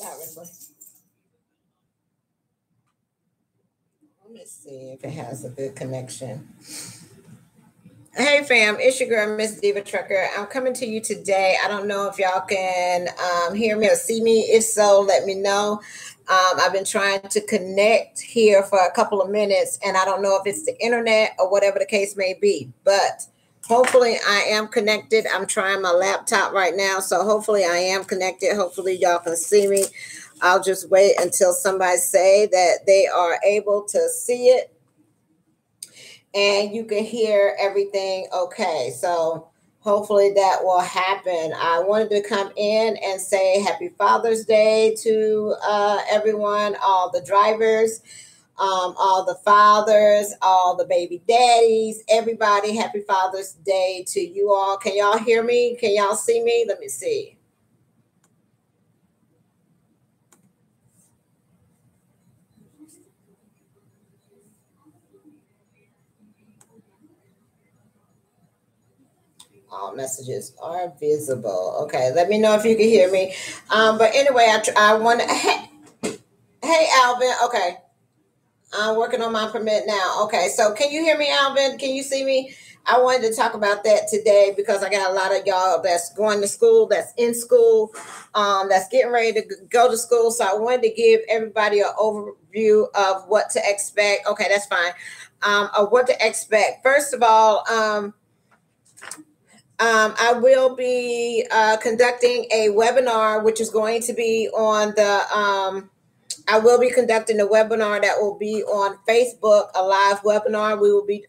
Let me see if it has a good connection. Hey fam, it's your girl Miss Diva Trucker. I'm coming to you today. I don't know if y'all can hear me or see me. If so, let me know. I've been trying to connect here for a couple of minutes, and I don't know if it's the internet or whatever the case may be, but hopefully I am connected. I'm trying my laptop right now, so hopefully I am connected. Hopefully y'all can see me. I'll just wait until somebody say that they are able to see it and you can hear everything okay. So hopefully that will happen. I wanted to come in and say happy Father's Day to everyone, all the drivers, all the fathers, all the baby daddies, everybody. Happy Father's Day to you all. Can y'all hear me? Can y'all see me? Let me see. All messages are visible. Okay, let me know if you can hear me. But anyway, I want to. Hey, Alvin. Okay, I'm working on my permit now. Okay, so can you hear me, Alvin? Can you see me? I wanted to talk about that today because I got a lot of y'all that's going to school, that's in school, that's getting ready to go to school. So I wanted to give everybody an overview of what to expect. Okay, that's fine. Of what to expect. First of all, I will be conducting a webinar, which is going to be on the I will be conducting a webinar that will be on Facebook, a live webinar.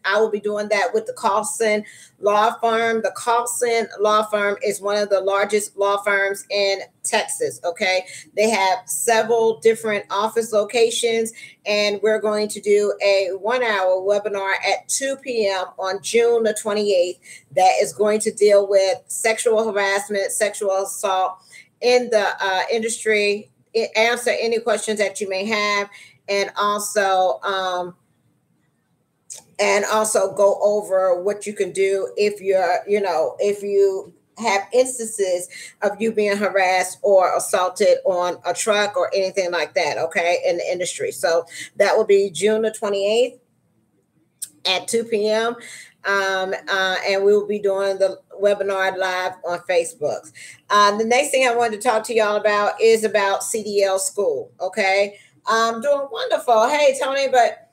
I will be doing that with the Carlson Law Firm. The Carlson Law Firm is one of the largest law firms in Texas. Okay. They have several different office locations, and we're going to do a 1-hour webinar at 2 p.m. on June the 28th that is going to deal with sexual harassment, sexual assault in the industry, answer any questions that you may have, and also go over what you can do if if you have instances of you being harassed or assaulted on a truck or anything like that, okay, in the industry. So that will be June the 28th at 2 p.m. And we will be doing the webinar live on Facebook. The next thing I wanted to talk to y'all about is about CDL school. Okay. Doing wonderful. Hey, Tony, but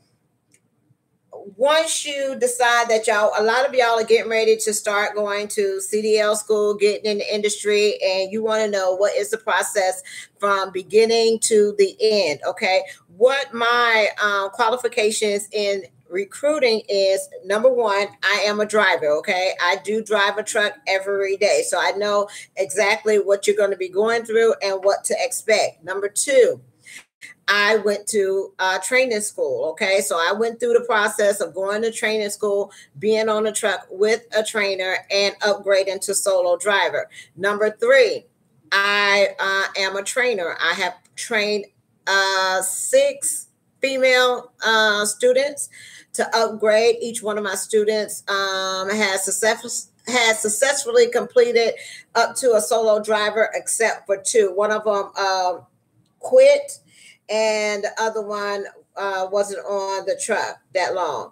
once you decide that a lot of y'all are getting ready to start going to CDL school, getting in the industry, and you want to know what is the process from beginning to the end. Okay. What my qualifications in recruiting is, number one, I am a driver. Okay. I do drive a truck every day. So I know exactly what you're going to be going through and what to expect. Number two, I went to training school. Okay. So I went through the process of going to training school, being on a truck with a trainer, and upgrading to solo driver. Number three, I am a trainer. I have trained 6 female students to upgrade. Each one of my students has successfully completed up to a solo driver, except for 2. One of them quit, and the other one wasn't on the truck that long.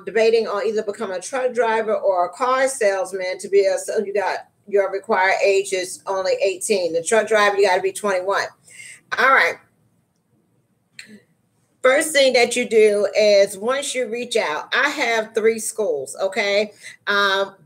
Debating on either becoming a truck driver or a car salesman. To be your required age is only 18. The truck driver, you got to be 21. All right. First thing that you do is, once you reach out, I have 3 schools, okay,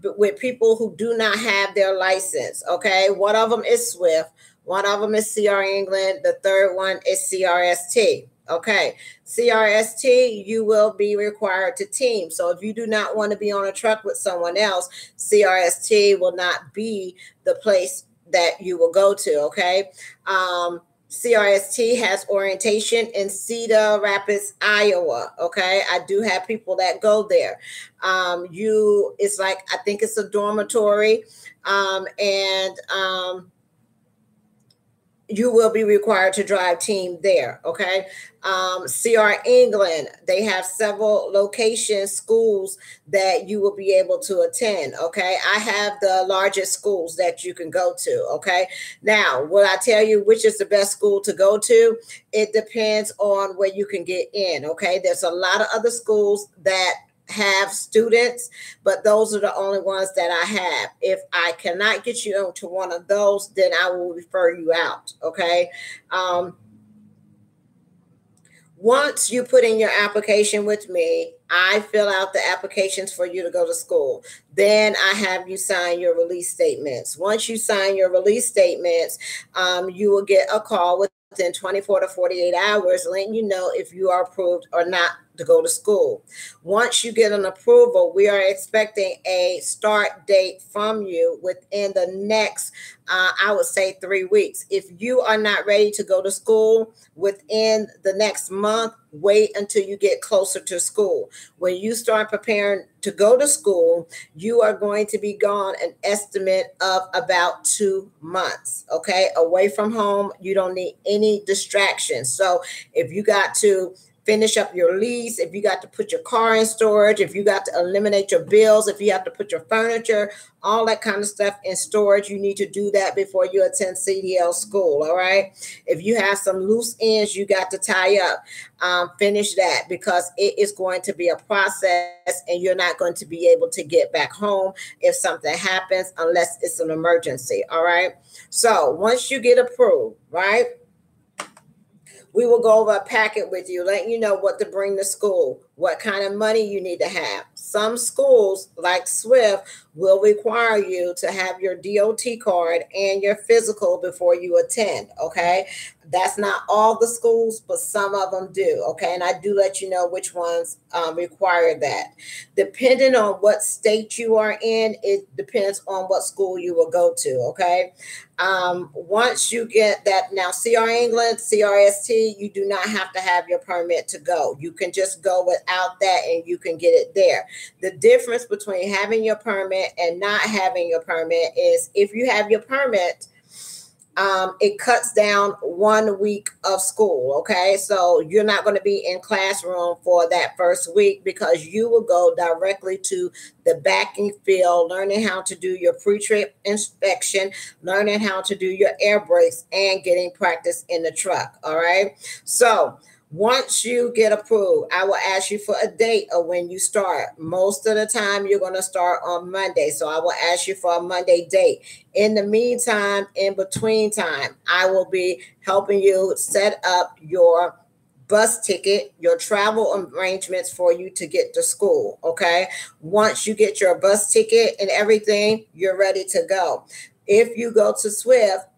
with people who do not have their license, okay. One of them is Swift. One of them is CR England. The third one is CRST. Okay. CRST, you will be required to team. So if you do not want to be on a truck with someone else, CRST will not be the place that you will go to. Okay. CRST has orientation in Cedar Rapids, Iowa. Okay. I do have people that go there. It's like, I think it's a dormitory. you will be required to drive team there. Okay. CR England, they have several locations, schools that you will be able to attend. Okay. I have the largest schools that you can go to. Okay. Now, will I tell you which is the best school to go to? It depends on where you can get in. Okay. There's a lot of other schools that have students, but those are the only ones that I have. If I cannot get you into one of those, then I will refer you out. Okay. Once you put in your application with me, I fill out the applications for you to go to school. Then I have you sign your release statements. Once you sign your release statements, you will get a call within 24 to 48 hours letting you know if you are approved or not to go to school. Once you get an approval, we are expecting a start date from you within the next, I would say 3 weeks. If you are not ready to go to school within the next month, wait until you get closer to school. When you start preparing to go to school, you are going to be gone an estimate of about 2 months, okay? Away from home, you don't need any distractions. So if you got to finish up your lease, if you got to put your car in storage, if you got to eliminate your bills, if you have to put your furniture, all that kind of stuff in storage, you need to do that before you attend CDL school, all right? If you have some loose ends you got to tie up, finish that, because it is going to be a process and you're not going to be able to get back home if something happens unless it's an emergency, all right? So once you get approved, right, we will go over a packet with you, letting you know what to bring to school, what kind of money you need to have. Some schools, like Swift, will require you to have your DOT card and your physical before you attend, okay? That's not all the schools, but some of them do, okay? And I do let you know which ones require that. Depending on what state you are in, it depends on what school you will go to, okay? Once you get that, now CR England, CRST, you do not have to have your permit to go. You can just go without that and you can get it there. The difference between having your permit and not having your permit is if you have your permit, it cuts down 1 week of school. Okay. So you're not going to be in classroom for that first week because you will go directly to the backing field, learning how to do your pre-trip inspection, learning how to do your air brakes, and getting practice in the truck. All right. So once you get approved, I will ask you for a date of when you start. Most of the time, you're going to start on Monday. So I will ask you for a Monday date. In the meantime, in between time, I will be helping you set up your bus ticket, your travel arrangements for you to get to school. Okay. Once you get your bus ticket and everything, you're ready to go. If you go to Swift,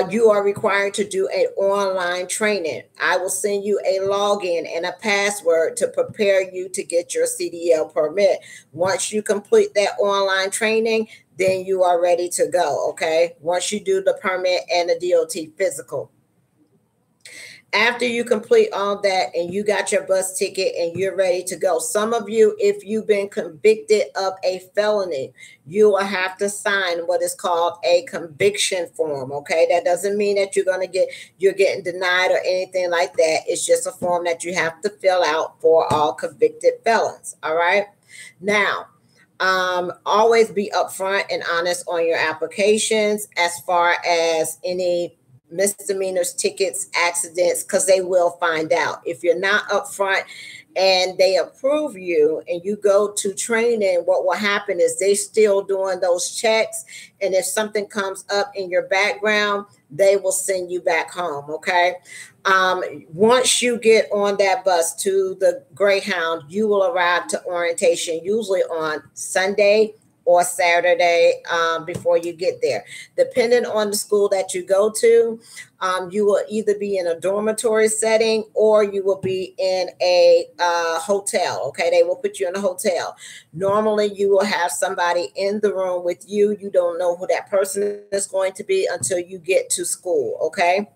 you are required to do an online training. I will send you a login and a password to prepare you to get your CDL permit. Once you complete that online training, then you are ready to go, okay? Once you do the permit and the DOT physical. After you complete all that and you got your bus ticket and you're ready to go, some of you, if you've been convicted of a felony, you will have to sign what is called a conviction form. Okay, that doesn't mean that you're getting denied or anything like that. It's just a form that you have to fill out for all convicted felons. All right. Now, always be upfront and honest on your applications as far as any misdemeanors, tickets, accidents, because they will find out. If you're not upfront and they approve you and you go to training, what will happen is they still doing those checks. And if something comes up in your background, they will send you back home. Okay. Once you get on that bus to the Greyhound, you will arrive to orientation usually on Sunday or Saturday before you get there. Depending on the school that you go to, you will either be in a dormitory setting or you will be in a hotel. Okay, they will put you in a hotel. Normally, you will have somebody in the room with you. You don't know who that person is going to be until you get to school. Okay.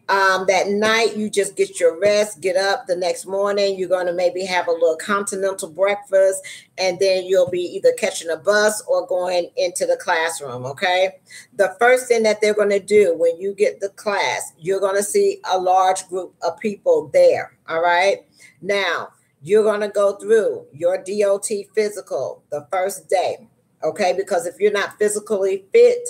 That night, you just get your rest, get up the next morning. You're going to maybe have a little continental breakfast, and then you'll be either catching a bus or going into the classroom. Okay. The first thing that they're going to do when you get the class, you're going to see a large group of people there. All right. Now, you're going to go through your DOT physical the first day. Okay. Because if you're not physically fit,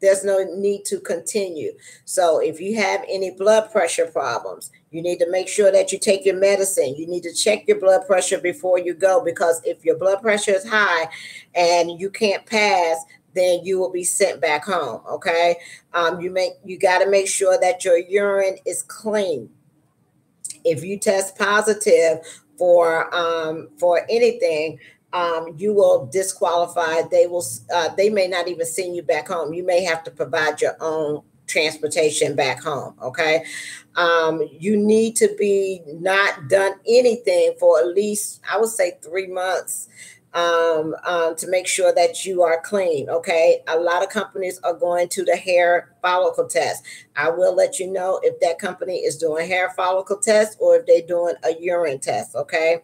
there's no need to continue. So if you have any blood pressure problems, you need to make sure that you take your medicine. You need to check your blood pressure before you go, because if your blood pressure is high and you can't pass, then you will be sent back home. Okay. You got to make sure that your urine is clean. If you test positive for anything, you will disqualify. They may not even send you back home. You may have to provide your own transportation back home. Okay. You need to be not done anything for at least, I would say, 3 months, to make sure that you are clean. Okay. A lot of companies are going to the hair follicle test. I will let you know if that company is doing hair follicle test or if they're doing a urine test. Okay.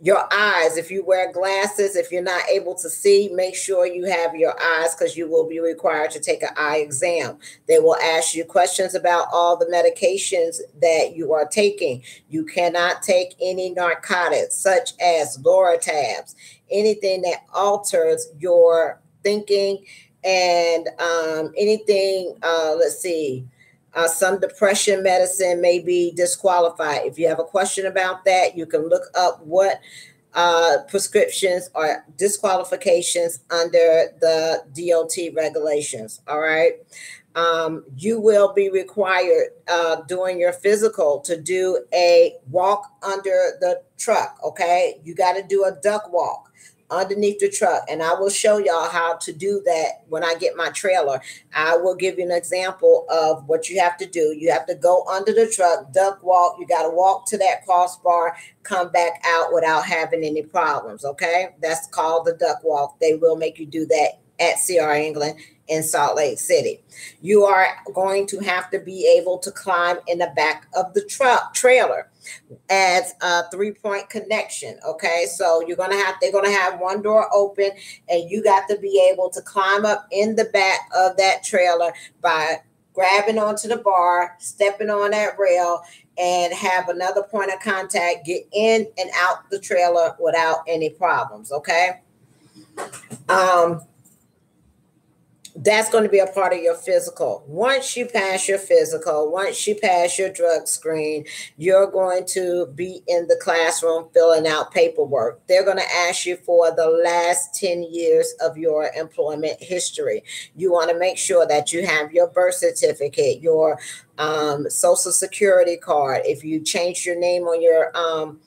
Your eyes, if you wear glasses, if you're not able to see, make sure you have your eyes, because you will be required to take an eye exam. They will ask you questions about all the medications that you are taking. You cannot take any narcotics such as Loratabs, anything that alters your thinking, and anything, let's see, some depression medicine may be disqualified. If you have a question about that, you can look up what prescriptions or disqualifications under the DOT regulations. All right. You will be required during your physical to do a walk under the truck. Okay. You got to do a duck walk underneath the truck, and I will show y'all how to do that when I get my trailer. I will give you an example of what you have to do. You have to go under the truck, duck walk. You got to walk to that crossbar, come back out without having any problems. Okay, that's called the duck walk. They will make you do that at CR England in Salt Lake City. You are going to have to be able to climb in the back of the trailer as a 3-point connection. Okay, so they're gonna have one door open, and you got to be able to climb up in the back of that trailer by grabbing onto the bar, stepping on that rail, and have another point of contact, get in and out the trailer without any problems. Okay. That's going to be a part of your physical. Once you pass your physical, once you pass your drug screen, you're going to be in the classroom filling out paperwork. They're going to ask you for the last 10 years of your employment history. You want to make sure that you have your birth certificate, your social security card. If you change your name on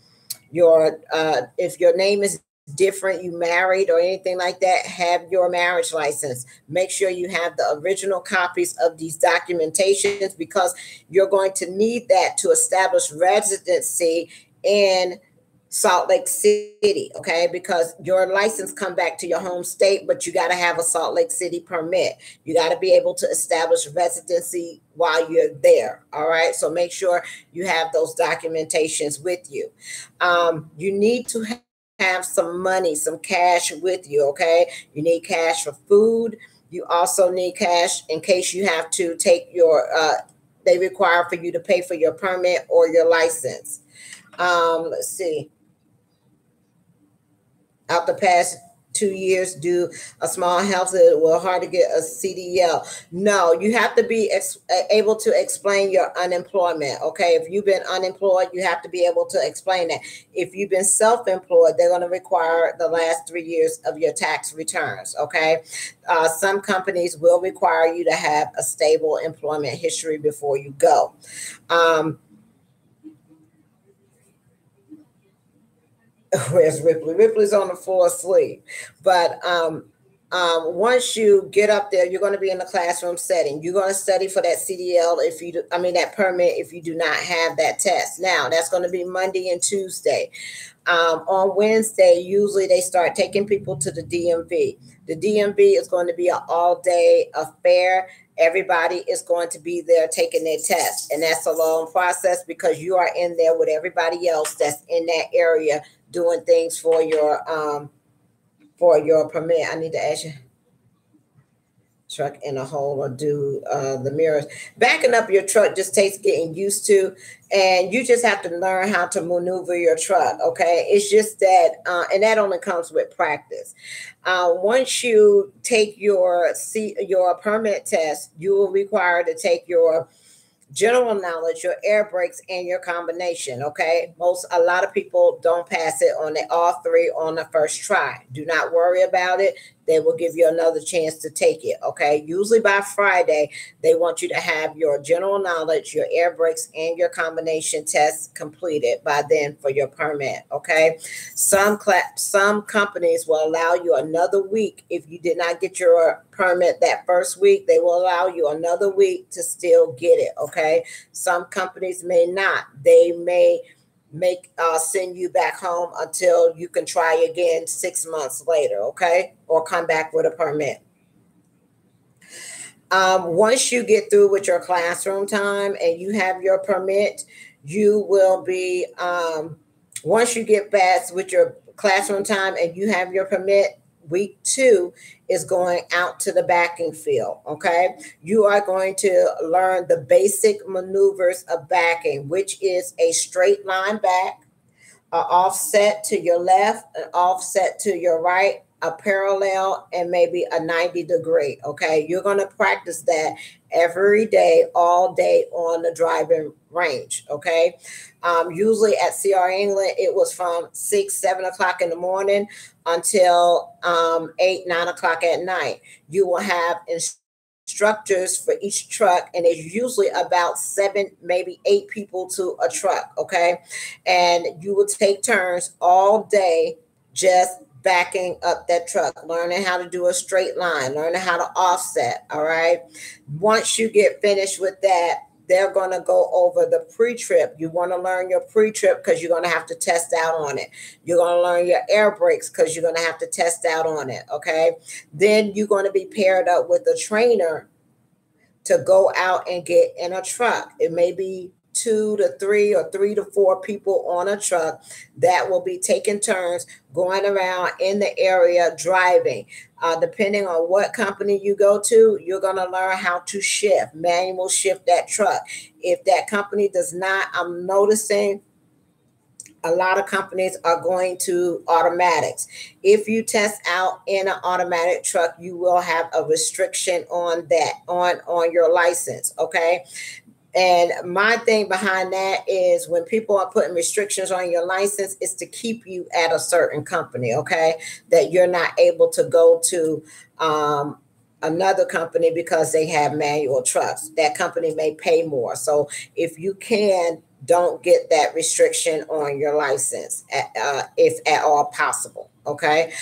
if your name is different, you married or anything like that, have your marriage license. Make sure you have the original copies of these documentations, because you're going to need that to establish residency in Salt Lake City. Okay, because your license come back to your home state, but you got to have a Salt Lake City permit. You got to be able to establish residency while you're there. All right, so make sure you have those documentations with you. You need to have some money, some cash with you. Okay, you need cash for food. You also need cash in case you have to take your they require for you to pay for your permit or your license. Let's see, out the past 2 years, do a small health, it will hard to get a CDL. No, you have to be able to explain your unemployment. Okay, if you've been unemployed, you have to be able to explain that. If you've been self-employed, they're going to require the last 3 years of your tax returns. Okay, some companies will require you to have a stable employment history before you go. Where's Ripley? Ripley's on the floor asleep. But Once you get up there, you're going to be in the classroom setting. You're going to study for that CDL if you, that permit if you do not have that test. Now, that's going to be Monday and Tuesday. On Wednesday, usually they start taking people to the DMV. The DMV is going to be an all-day affair. Everybody is going to be there taking their test. And that's a long process because you are in there with everybody else that's in that area doing things for your permit. I need to ask you, truck in a hole or do the mirrors. Backing up your truck just takes getting used to, and you just have to learn how to maneuver your truck. Okay, it's just that, and that only comes with practice. Once you take your permit test, you will require to take your general knowledge, your air brakes, and your combination. Okay, a lot of people don't pass it on all three on the first try. Do not worry about it. They will give you another chance to take it. Okay, usually by Friday they want you to have your general knowledge, your air brakes, and your combination tests completed by then for your permit. Okay, some companies will allow you another week. If you did not get your permit that first week, they will allow you another week to still get it. Okay, some companies may not. They may send you back home until you can try again 6 months later. Okay, or come back with a permit. Once you get through with your classroom time and you have your permit, you will be, once you get past with your classroom time and you have your permit, week 2 is going out to the backing field. Okay, you are going to learn the basic maneuvers of backing, which is a straight line back, an offset to your left, an offset to your right, a parallel, and maybe a 90-degree. Okay, you're going to practice that every day, all day on the driving range. Okay, usually at CR England, it was from 6, 7 o'clock in the morning until 8, 9 o'clock at night. You will have instructors for each truck, and it's usually about 7, maybe 8 people to a truck. Okay, and you will take turns all day just backing up that truck, learning how to do a straight line, learning how to offset. All right, once you get finished with that, they're going to go over the pre-trip. You want to learn your pre-trip because you're going to have to test out on it. You're going to learn your air brakes because you're going to have to test out on it. Okay, then you're going to be paired up with a trainer to go out and get in a truck. It may be 2 to 3 or 3 to 4 people on a truck that will be taking turns going around in the area driving. Depending on what company you go to, you're going to learn how to manual shift that truck. If that company does not, I'm noticing a lot of companies are going to automatics. If you test out in an automatic truck, you will have a restriction on that, on your license. Okay. And my thing behind that is when people are putting restrictions on your license, it's to keep you at a certain company, okay, that you're not able to go to another company because they have manual trucks. That company may pay more. So if you can, don't get that restriction on your license, if at all possible, okay?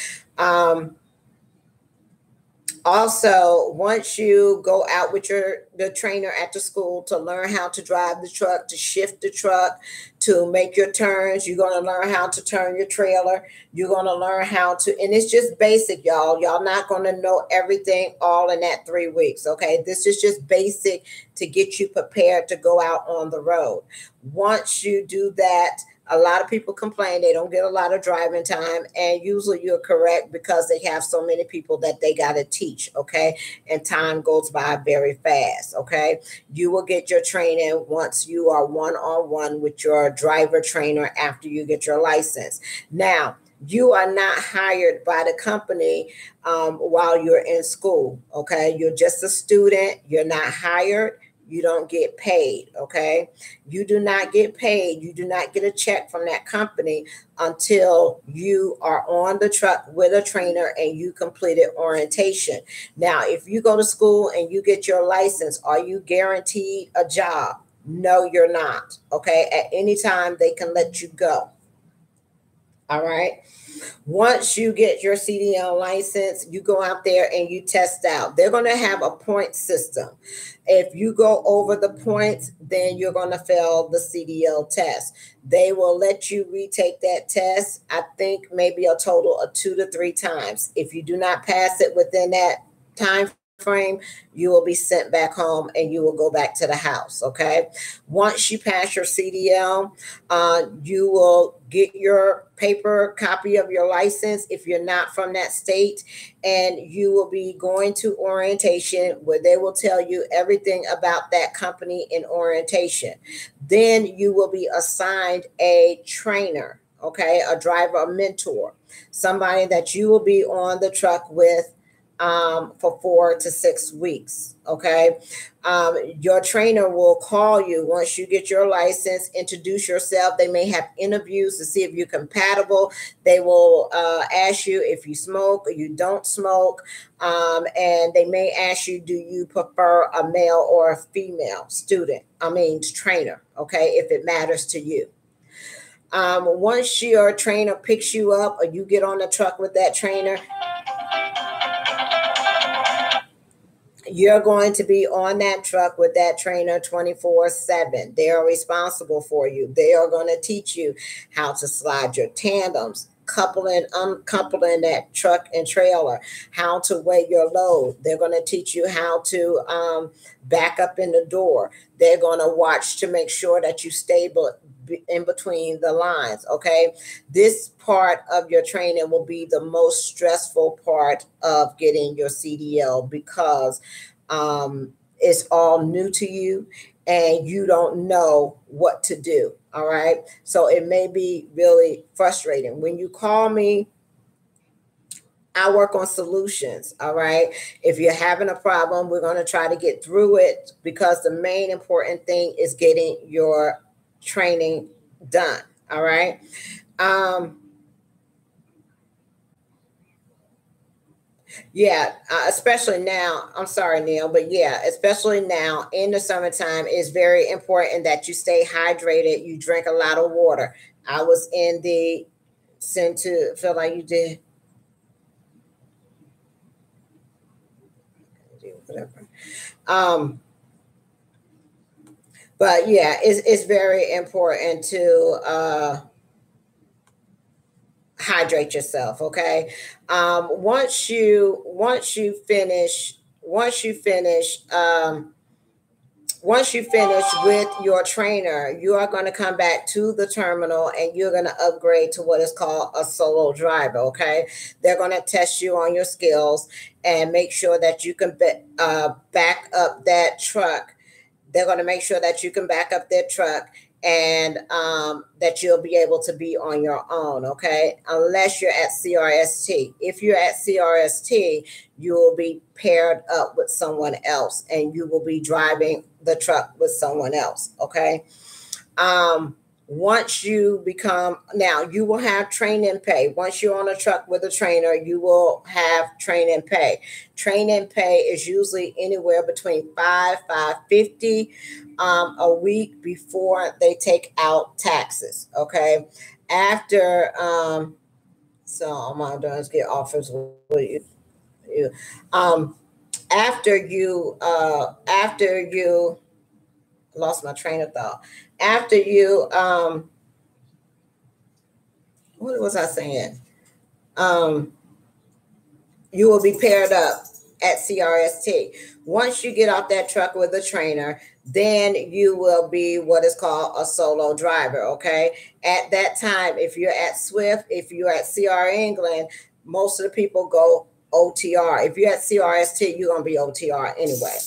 Also, once you go out with the trainer at the school to learn how to drive the truck, to shift the truck, to make your turns, you're going to learn how to turn your trailer. You're going to learn how to, and it's just basic, y'all. Y'all not going to know everything all in that 3 weeks, okay? This is just basic to get you prepared to go out on the road. Once you do that, a lot of people complain they don't get a lot of driving time, and usually you're correct because they have so many people that they got to teach, okay? And time goes by very fast, okay? You will get your training once you are one-on-one with your driver trainer after you get your license. Now, you are not hired by the company while you're in school, okay? You're just a student. You're not hired. You don't get paid, okay? You do not get paid. You do not get a check from that company until you are on the truck with a trainer and you completed orientation. Now, if you go to school and you get your license, are you guaranteed a job? No, you're not, okay? At any time, they can let you go. All right. Once you get your CDL license, you go out there and you test out. They're going to have a point system. If you go over the points, then you're going to fail the CDL test. They will let you retake that test, I think maybe a total of 2 to 3 times. If you do not pass it within that time frame, you will be sent back home and you will go back to the house. Okay. Once you pass your CDL, you will get your paper copy of your license if you're not from that state, and you will be going to orientation where they will tell you everything about that company in orientation. Then you will be assigned a trainer, okay, a driver, a mentor, somebody that you will be on the truck with for 4 to 6 weeks. Okay. Your trainer will call you once you get your license, introduce yourself. They may have interviews to see if you're compatible. They will ask you if you smoke or you don't smoke. And they may ask you, do you prefer a male or a female trainer? Okay. If it matters to you. Once your trainer picks you up or you get on the truck with that trainer, you're going to be on that truck with that trainer 24/7. They are responsible for you. They are going to teach you how to slide your tandems, coupling, uncoupling that truck and trailer, how to weigh your load. They're going to teach you how to back up in the door. They're going to watch to make sure that you stable in between the lines. Okay. This part of your training will be the most stressful part of getting your CDL because it's all new to you and you don't know what to do. All right. So it may be really frustrating. When you call me, I work on solutions. All right. If you're having a problem, we're going to try to get through it because the main important thing is getting your training done. All right. Yeah, especially now. I'm sorry, Neil, but yeah, especially now in the summertime, it's very important that you stay hydrated. You drink a lot of water. I was in the sent to feel like you did. Whatever. But yeah, it's very important to hydrate yourself. Okay. Once you finish with your trainer, you are going to come back to the terminal and you're going to upgrade to what is called a solo driver. Okay. They're going to test you on your skills and make sure that you can back up that truck. They're going to make sure that you can back up their truck and that you'll be able to be on your own, okay? Unless you're at CRST. If you're at CRST, you will be paired up with someone else and you will be driving the truck with someone else, okay? Once you now you will have training pay. Once you're on a truck with a trainer, you will have training pay. Training pay is usually anywhere between $550 a week before they take out taxes. Okay. After, so all I'm doing is get offers with you. After you lost my train of thought. After you, what was I saying? You will be paired up at CRST. Once you get off that truck with a trainer, then you will be what is called a solo driver. Okay. At that time, if you're at Swift, if you're at CR England, most of the people go OTR. If you're at CRST, you're going to be OTR anyway.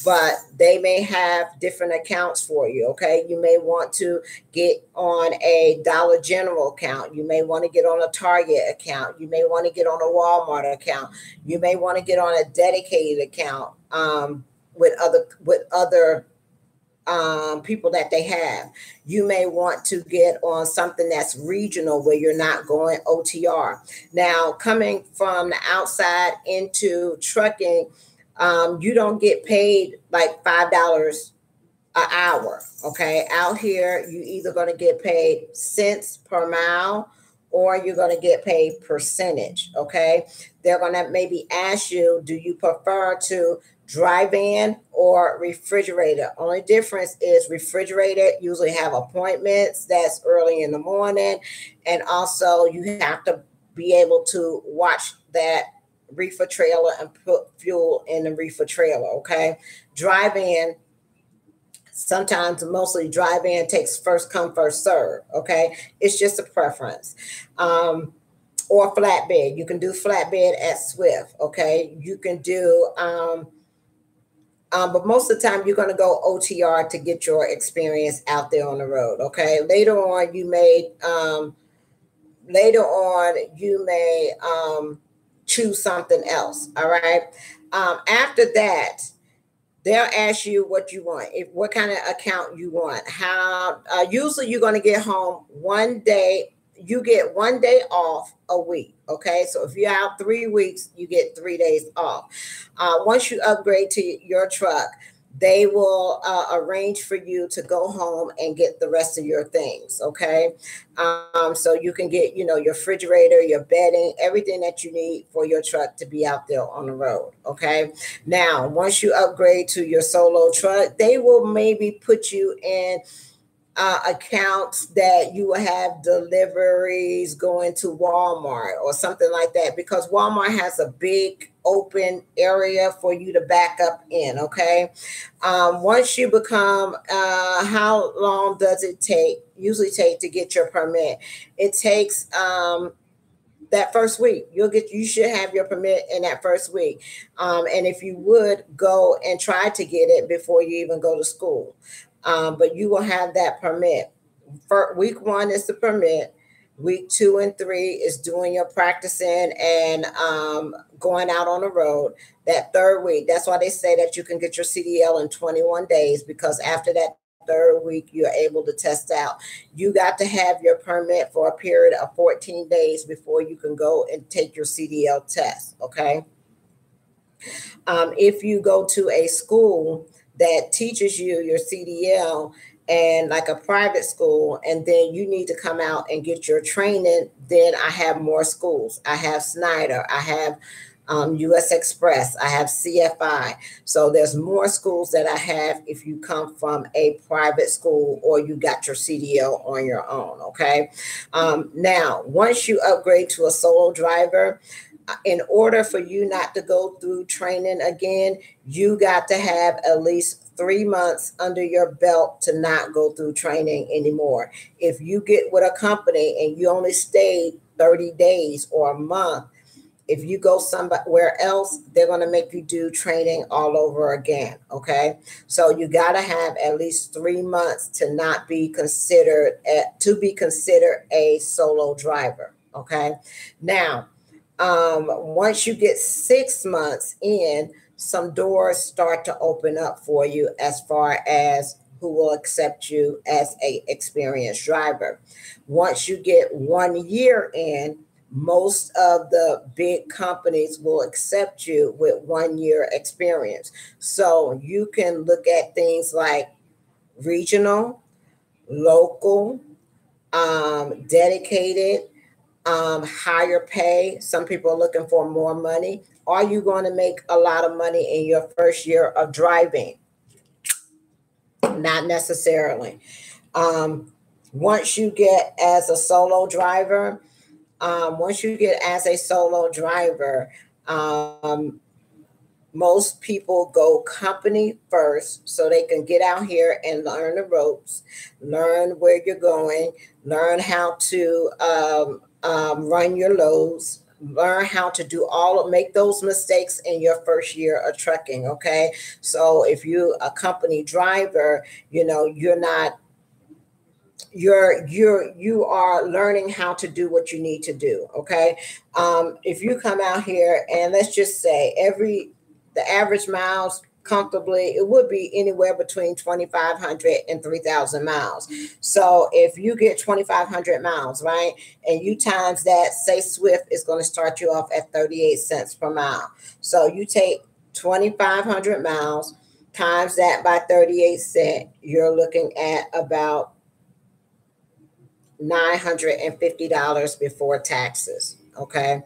But they may have different accounts for you, okay? You may want to get on a Dollar General account. You may want to get on a Target account. You may want to get on a Walmart account. You may want to get on a dedicated account with other people that they have. You may want to get on something that's regional where you're not going OTR. Now, coming from the outside into trucking, you don't get paid like $5 an hour. Okay. Out here, you either going to get paid cents per mile or you're going to get paid percentage. Okay. They're going to maybe ask you, do you prefer to drive in or refrigerator? Only difference is refrigerator usually have appointments that's early in the morning. And also you have to be able to watch that reefer trailer and put fuel in the reefer trailer. Okay. Drive in, sometimes mostly drive in takes first come, first serve. Okay. It's just a preference. Or flatbed. You can do flatbed at Swift. Okay. You can do, but most of the time you're going to go OTR to get your experience out there on the road. Okay. Later on you may choose something else. All right. After that, they'll ask you what you want, what kind of account you want. How usually you're going to get home one day. You get 1 day off a week. Okay, so if you're out 3 weeks, you get 3 days off. Once you upgrade to your truck, they will arrange for you to go home and get the rest of your things. Okay, so you can get, your refrigerator, your bedding, everything that you need for your truck to be out there on the road. Okay, now once you upgrade to your solo truck, they will maybe put you in accounts that you will have deliveries going to Walmart or something like that, because Walmart has a big open area for you to back up in. Okay. Once you become, how long does it usually take to get your permit? It takes, that first week. You should have your permit in that first week. And if you would go and try to get it before you even go to school. But you will have that permit. For week 1 is the permit. Week 2 and 3 is doing your practicing and going out on the road. That third week, that's why they say that you can get your CDL in 21 days, because after that third week, you're able to test out. You got to have your permit for a period of 14 days before you can go and take your CDL test. Okay. If you go to a school that teaches you your CDL and like a private school, and then you need to come out and get your training, then I have more schools. I have Snyder, I have US Express, I have CFI. So there's more schools that I have if you come from a private school or you got your CDL on your own. Okay. Now, once you upgrade to a solo driver, in order for you not to go through training again, you got to have at least 3 months under your belt to not go through training anymore. If you get with a company and you only stayed 30 days or a month, if you go somewhere else, they're going to make you do training all over again. Okay. So you got to have at least 3 months to not be considered, a solo driver. Okay. Now, once you get 6 months in, some doors start to open up for you as far as who will accept you as a experienced driver. Once you get 1 year in, most of the big companies will accept you with 1 year experience. So you can look at things like regional, local, dedicated, higher pay. Some people are looking for more money. Are you going to make a lot of money in your first year of driving? Not necessarily. Once you get as a solo driver, most people go company first so they can get out here and learn the ropes, learn where you're going, learn how to run your loads, learn how to make those mistakes in your first year of trucking. Okay. So if you're a company driver, you are learning how to do what you need to do. Okay. If you come out here and let's just say the average miles comfortably, it would be anywhere between 2,500 and 3,000 miles. So if you get 2,500 miles, right, and you times that, say Swift is going to start you off at 38 cents per mile. So you take 2,500 miles, times that by 38 cents, you're looking at about $950 before taxes. Okay.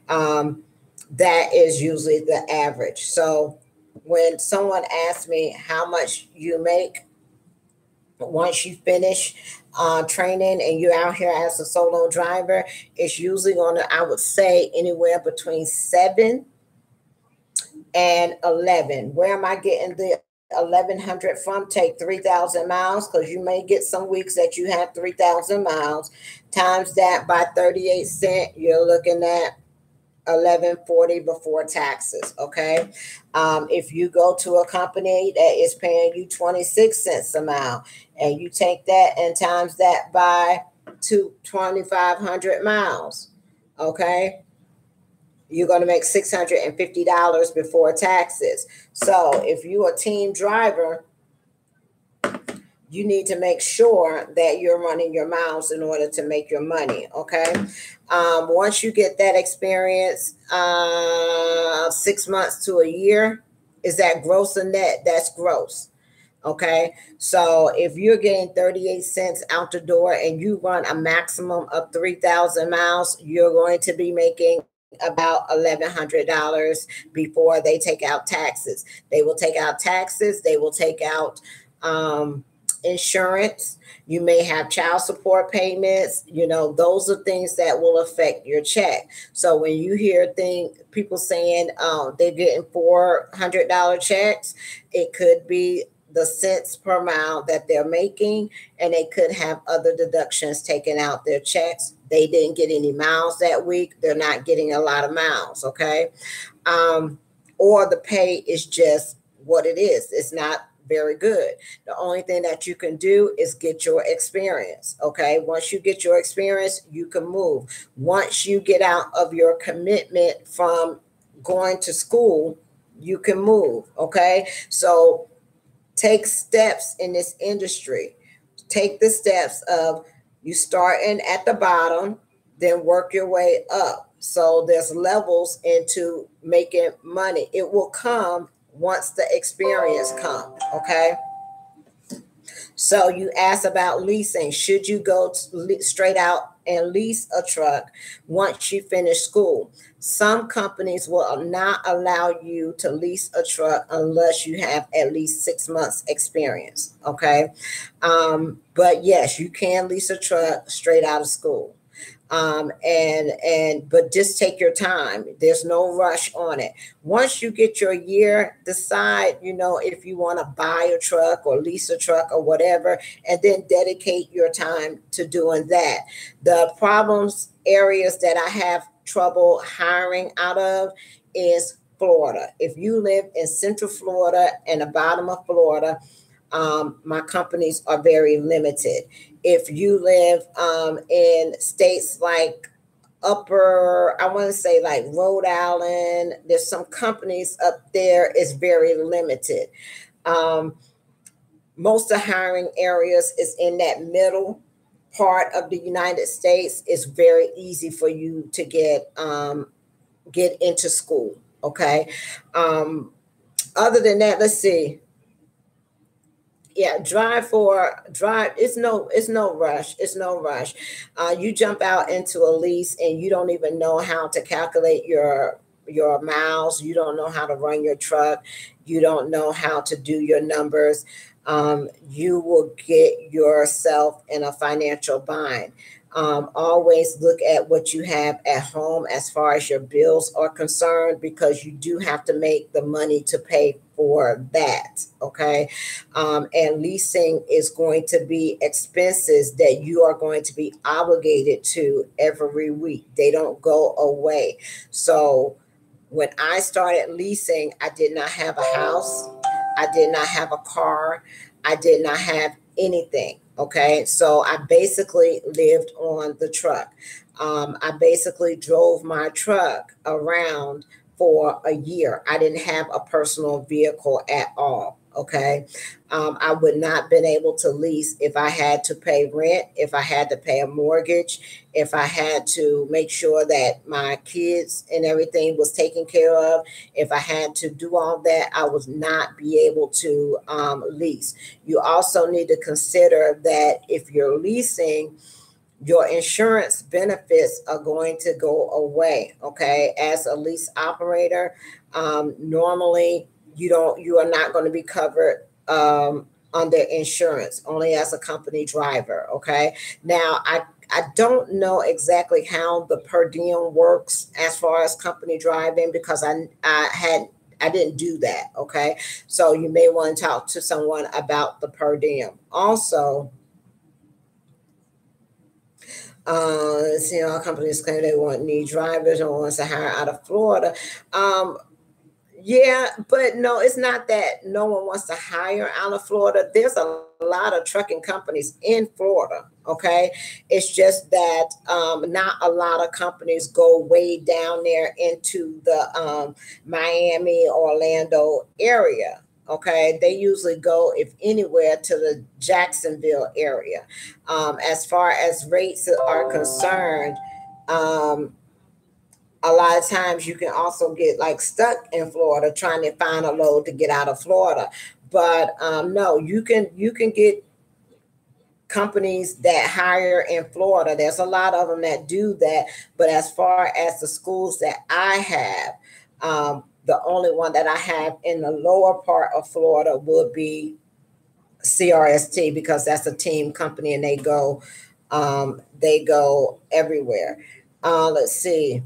That is usually the average. So when someone asks me how much you make once you finish training and you're out here as a solo driver, it's usually going to, I would say, anywhere between 7 and 11. Where am I getting the 1100 from? Take 3,000 miles, because you may get some weeks that you have 3,000 miles. Times that by 38 cents, you're looking at 1140 before taxes. Okay. If you go to a company that is paying you 26 cents a mile, and you take that and times that by 2,500 miles, okay, you're going to make $650 before taxes. So if you're a team driver, you need to make sure that you're running your miles in order to make your money. Okay. Once you get that experience, 6 months to a year, is that gross or net? That's gross. Okay. So if you're getting 38 cents out the door and you run a maximum of 3,000 miles, you're going to be making about $1,100 before they take out taxes. They will take out taxes. They will take out, insurance. You may have child support payments. You know, those are things that will affect your check. So when you hear people saying they're getting $400 checks, it could be the cents per mile that they're making, and they could have other deductions taken out their checks. They didn't get any miles that week. They're not getting a lot of miles. Okay. Or the pay is just what it is. It's not very good. The only thing that you can do is get your experience. Okay. Once you get your experience, you can move. Once you get out of your commitment from going to school, you can move. Okay. So take steps in this industry. Take the steps of you starting at the bottom, then work your way up. So there's levels into making money. It will come once the experience comes. Okay. So you asked about leasing. Should you go straight out and lease a truck once you finish school? Some companies will not allow you to lease a truck unless you have at least 6 months experience. Okay. But yes, you can lease a truck straight out of school. But just take your time. There's no rush on it. Once you get your year, decide, if you want to buy a truck or lease a truck or whatever, and then dedicate your time to doing that. The problems areas that I have trouble hiring out of is Florida. If you live in Central Florida and the bottom of Florida, my companies are very limited. If you live in states like I want to say like Rhode Island, there's some companies up there, is very limited. Most of the hiring areas is in that middle part of the United States. It's very easy for you to get into school. Okay. Other than that, let's see. Yeah, drive. It's no rush. It's no rush. You jump out into a lease and you don't even know how to calculate your miles. You don't know how to run your truck. You don't know how to do your numbers. You will get yourself in a financial bind. Always look at what you have at home as far as your bills are concerned, because you do have to make the money to pay for that. Okay. And leasing is going to be expenses that you are going to be obligated to every week. They don't go away. So when I started leasing, I did not have a house. I did not have a car. I did not have anything. Okay. So I basically lived on the truck. I basically drove my truck around for a year. I didn't have a personal vehicle at all. Okay. I would not been able to lease if I had to pay rent, if I had to pay a mortgage, if I had to make sure that my kids and everything was taken care of. If I had to do all that, I would not be able to lease. You also need to consider that if you're leasing, Your insurance benefits are going to go away. Okay, as a lease operator, normally you are not going to be covered under insurance, only as a company driver. Okay, now I don't know exactly how the per diem works as far as company driving, because I didn't do that. Okay, so you may want to talk to someone about the per diem. Also, see, all companies claim they want need drivers or wants to hire out of Florida. Um, yeah, but no, it's not that no one wants to hire out of Florida. There's a lot of trucking companies in Florida. Okay, it's just that not a lot of companies go way down there into the Miami, Orlando area. Okay, they usually go, if anywhere, to the Jacksonville area. As far as rates are concerned, um, a lot of times you can also get like stuck in Florida trying to find a load to get out of Florida. But no, you can get companies that hire in Florida. There's a lot of them that do that. But as far as the schools that I have, the only one that I have in the lower part of Florida would be CRST, because that's a team company and they go everywhere. Let's see.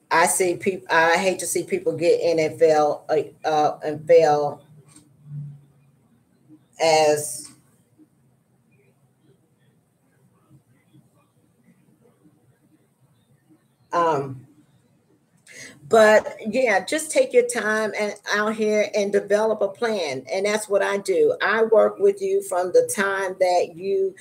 I see people. I hate to see people get in and fail as um. But yeah, just take your time and out here and develop a plan, and that's what I do. I work with you from the time that you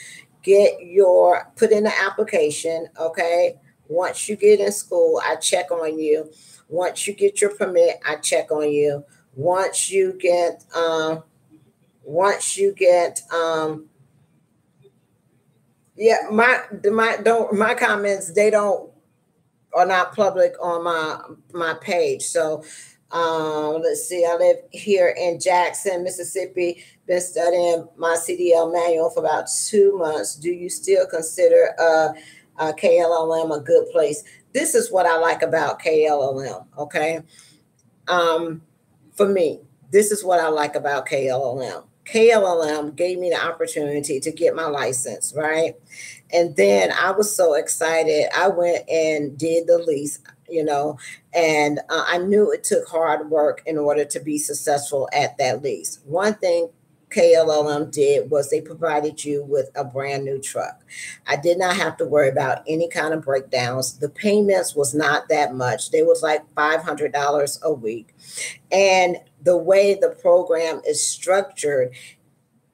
get your put in the application. Okay, once you get in school, I check on you. Once you get your permit, I check on you. Once you get once you get yeah, my comments, they don't are not public on my page. So let's see. I live here in Jackson, Mississippi. Been studying my CDL manual for about 2 months. Do you still consider KLLM a good place? This is what I like about KLLM. Okay, um, for me, this is what I like about KLLM. KLLM gave me the opportunity to get my license, right? And then I was so excited. I went and did the lease, you know, and I knew it took hard work in order to be successful at that lease. One thing KLLM did was they provided you with a brand new truck. I did not have to worry about any kind of breakdowns. The payments was not that much. They was like $500 a week. And the way the program is structured,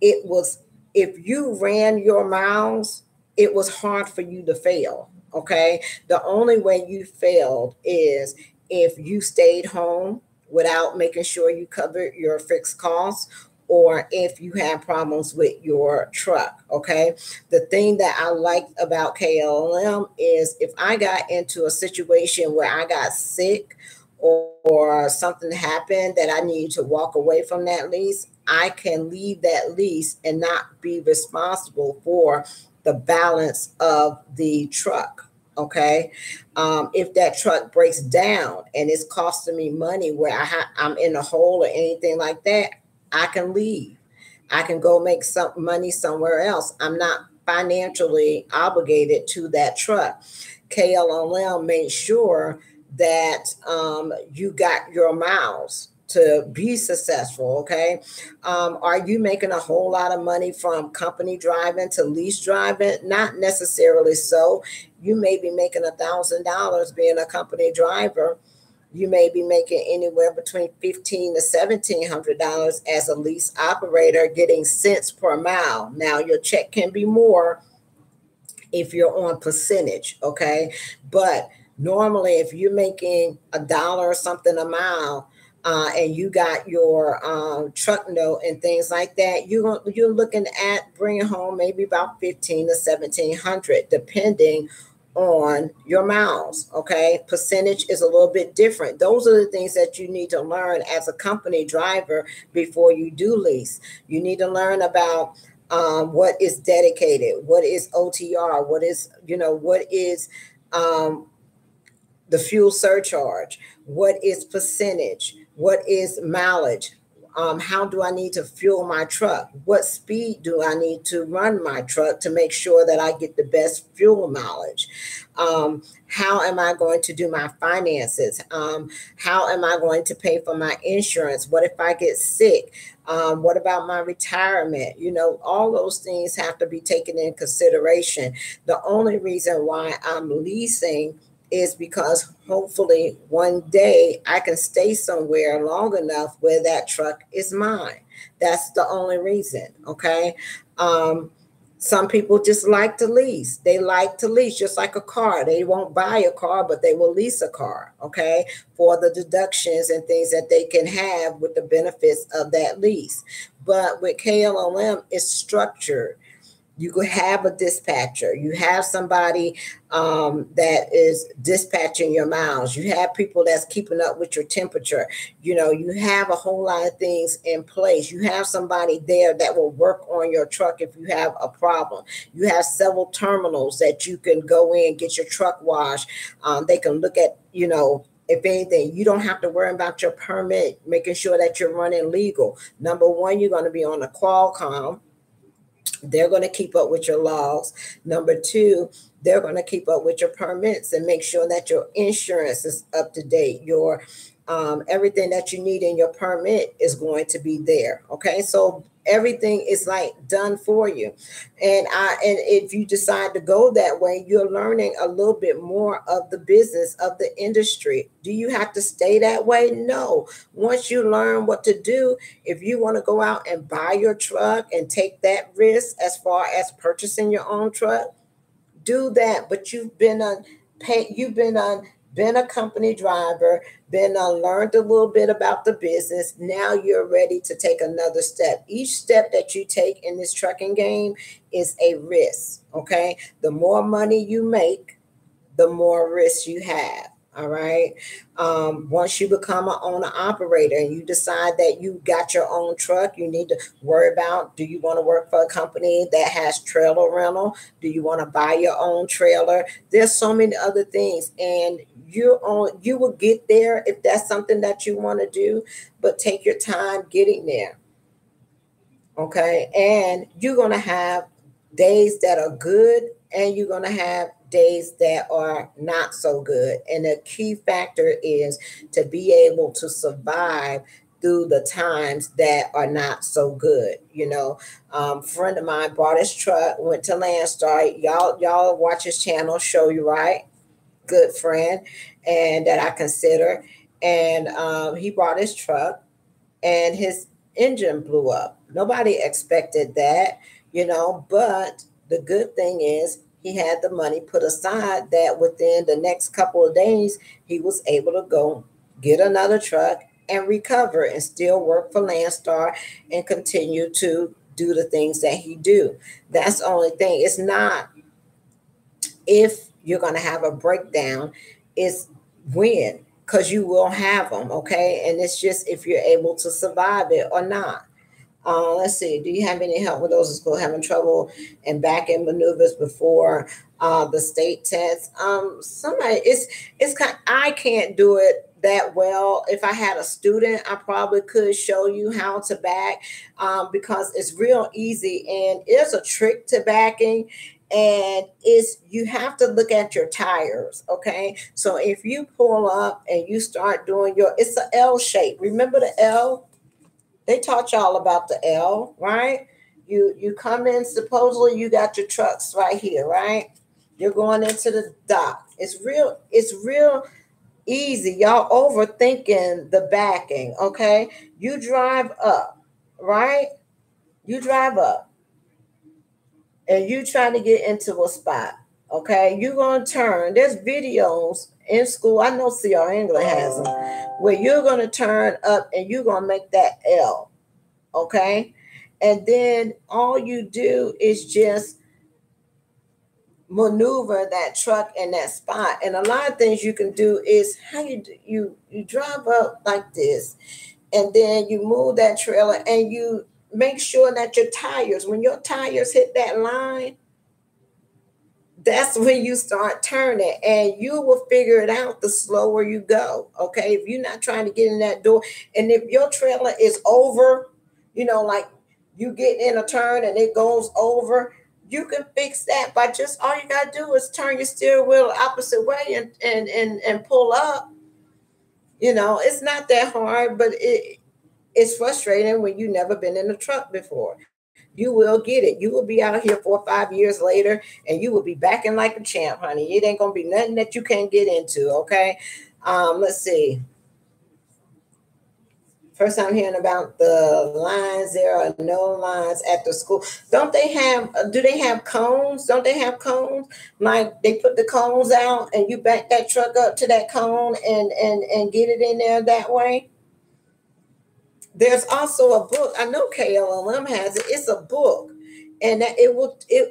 it was, if you ran your miles, it was hard for you to fail. Okay. The only way you failed is if you stayed home without making sure you covered your fixed costs, or if you had problems with your truck. Okay. The thing that I liked about KLM is if I got into a situation where I got sick, or something happened that I need to walk away from that lease, I can leave that lease and not be responsible for the balance of the truck. Okay. If that truck breaks down and it's costing me money where I'm in a hole or anything like that, I can leave. I can go make some money somewhere else. I'm not financially obligated to that truck. KLLM made sure that you got your miles to be successful. Okay. Are you making a whole lot of money from company driving to lease driving? Not necessarily so. You may be making $1,000 being a company driver. You may be making anywhere between $1,500 to $1,700 as a lease operator, getting cents per mile. Now your check can be more if you're on percentage. Okay. But normally, if you're making $1 or something a mile, and you got your truck note and things like that, you're looking at bringing home maybe about 15 to 1700, depending on your miles. Okay, percentage is a little bit different. Those are the things that you need to learn as a company driver before you do lease. You need to learn about what is dedicated, what is OTR, what is, what is the fuel surcharge, what is percentage, what is mileage, how do I need to fuel my truck, what speed do I need to run my truck to make sure that I get the best fuel mileage, how am I going to do my finances, how am I going to pay for my insurance, what if I get sick, what about my retirement? All those things have to be taken in consideration. The only reason why I'm leasing is because hopefully one day I can stay somewhere long enough where that truck is mine. That's the only reason. Okay. Some people just like to lease. They like to lease just like a car. They won't buy a car, but they will lease a car. Okay. For the deductions and things that they can have with the benefits of that lease. But with KLLM, it's structured. You could have a dispatcher. You have somebody that is dispatching your miles. You have people that's keeping up with your temperature. You have a whole lot of things in place. You have somebody there that will work on your truck if you have a problem. You have several terminals that you can go in, get your truck washed. They can look at, if anything, you don't have to worry about your permit, making sure that you're running legal. Number one, you're going to be on a Qualcomm. They're going to keep up with your laws. Number two, they're going to keep up with your permits and make sure that your insurance is up to date. Your everything that you need in your permit is going to be there. Okay, so everything is like done for you. And if you decide to go that way, you're learning a little bit more of the business of the industry. Do you have to stay that way? No. Once you learn what to do, if you want to go out and buy your truck and take that risk as far as purchasing your own truck, do that. But been a company driver, learned a little bit about the business. Now you're ready to take another step. Each step that you take in this trucking game is a risk. Okay. The more money you make, the more risk you have. All right. Once you become an owner operator and you decide that you got your own truck, you need to worry about, do you want to work for a company that has trailer rental? Do you want to buy your own trailer? There's so many other things, and you will get there if that's something that you want to do, but take your time getting there. Okay. And you're going to have days that are good, and you're going to have days that are not so good. And the key factor is to be able to survive through the times that are not so good. Friend of mine bought his truck, went to Landstar. Y'all watch his channel, Show You Right. Good friend, and that I consider. And he bought his truck, and his engine blew up. Nobody expected that, but the good thing is he had the money put aside that within the next couple of days, he was able to go get another truck and recover and still work for Landstar and continue to do the things that he do. That's the only thing. It's not if you're going to have a breakdown, it's when, because you will have them. Okay. And it's just if you're able to survive it or not. Let's see. Do you have any help with those in school having trouble and back end maneuvers before the state test? Somebody, it's kind. I can't do it that well. If I had a student, I probably could show you how to back because it's real easy, and it's a trick to backing. And you have to look at your tires. Okay. So if you pull up and you start doing it's an L shape. Remember the L? They taught y'all about the L, right? You come in, supposedly you got your trucks right here, right? You're going into the dock. It's real easy. Y'all overthinking the backing, okay? You drive up, right? You drive up and you trying to get into a spot, okay? You're going to turn. There's videos in school. I know CR England has them where you're going to turn up and you're going to make that L. Okay. And then all you do is just maneuver that truck in that spot. And a lot of things you can do is how you drive up like this, and then you move that trailer and you make sure that your tires, when your tires hit that line, that's when you start turning, and you will figure it out the slower you go. Okay. If you're not trying to get in that door, and if your trailer is over, like you get in a turn and it goes over, you can fix that by just, all you got to do is turn your steering wheel the opposite way and pull up. It's not that hard, but it's frustrating when you've never been in a truck before. You will get it. You will be out here 4 or 5 years later, and you will be backing like a champ, honey. It ain't gonna be nothing that you can't get into. Okay. Let's see. First, I'm hearing about the lines. There are no lines at the school. Don't they have? Do they have cones? Don't they have cones? Like they put the cones out, and you back that truck up to that cone and get it in there that way. There's also a book. I know KLLM has it. It's a book, and that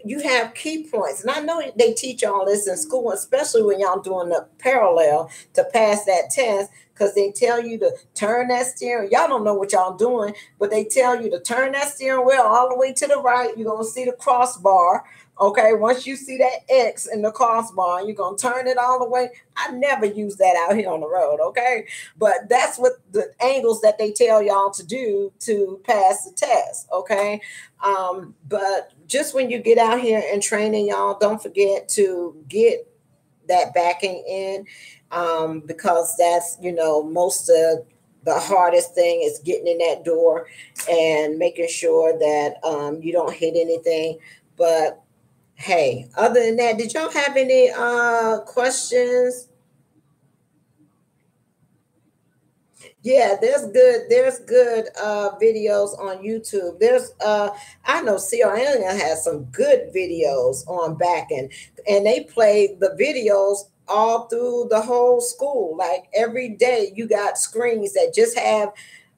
you have key points. And I know they teach all this in school, especially when y'all doing the parallel to pass that test, because they tell you to turn that steering. Y'all don't know what y'all doing, but they tell you to turn that steering wheel all the way to the right. You're gonna see the crossbar. Okay, once you see that X in the crossbar, you're gonna turn it all the way. I never use that out here on the road, okay? But that's what the angles that they tell y'all to do to pass the test, okay? But just when you get out here and training, y'all, don't forget to get that backing in, because that's, most of the hardest thing is getting in that door and making sure that you don't hit anything. But hey, other than that, did y'all have any questions? Yeah, there's good videos on YouTube. I know CRN has some good videos on backing, and they play the videos all through the whole school. Like every day you got screens that just have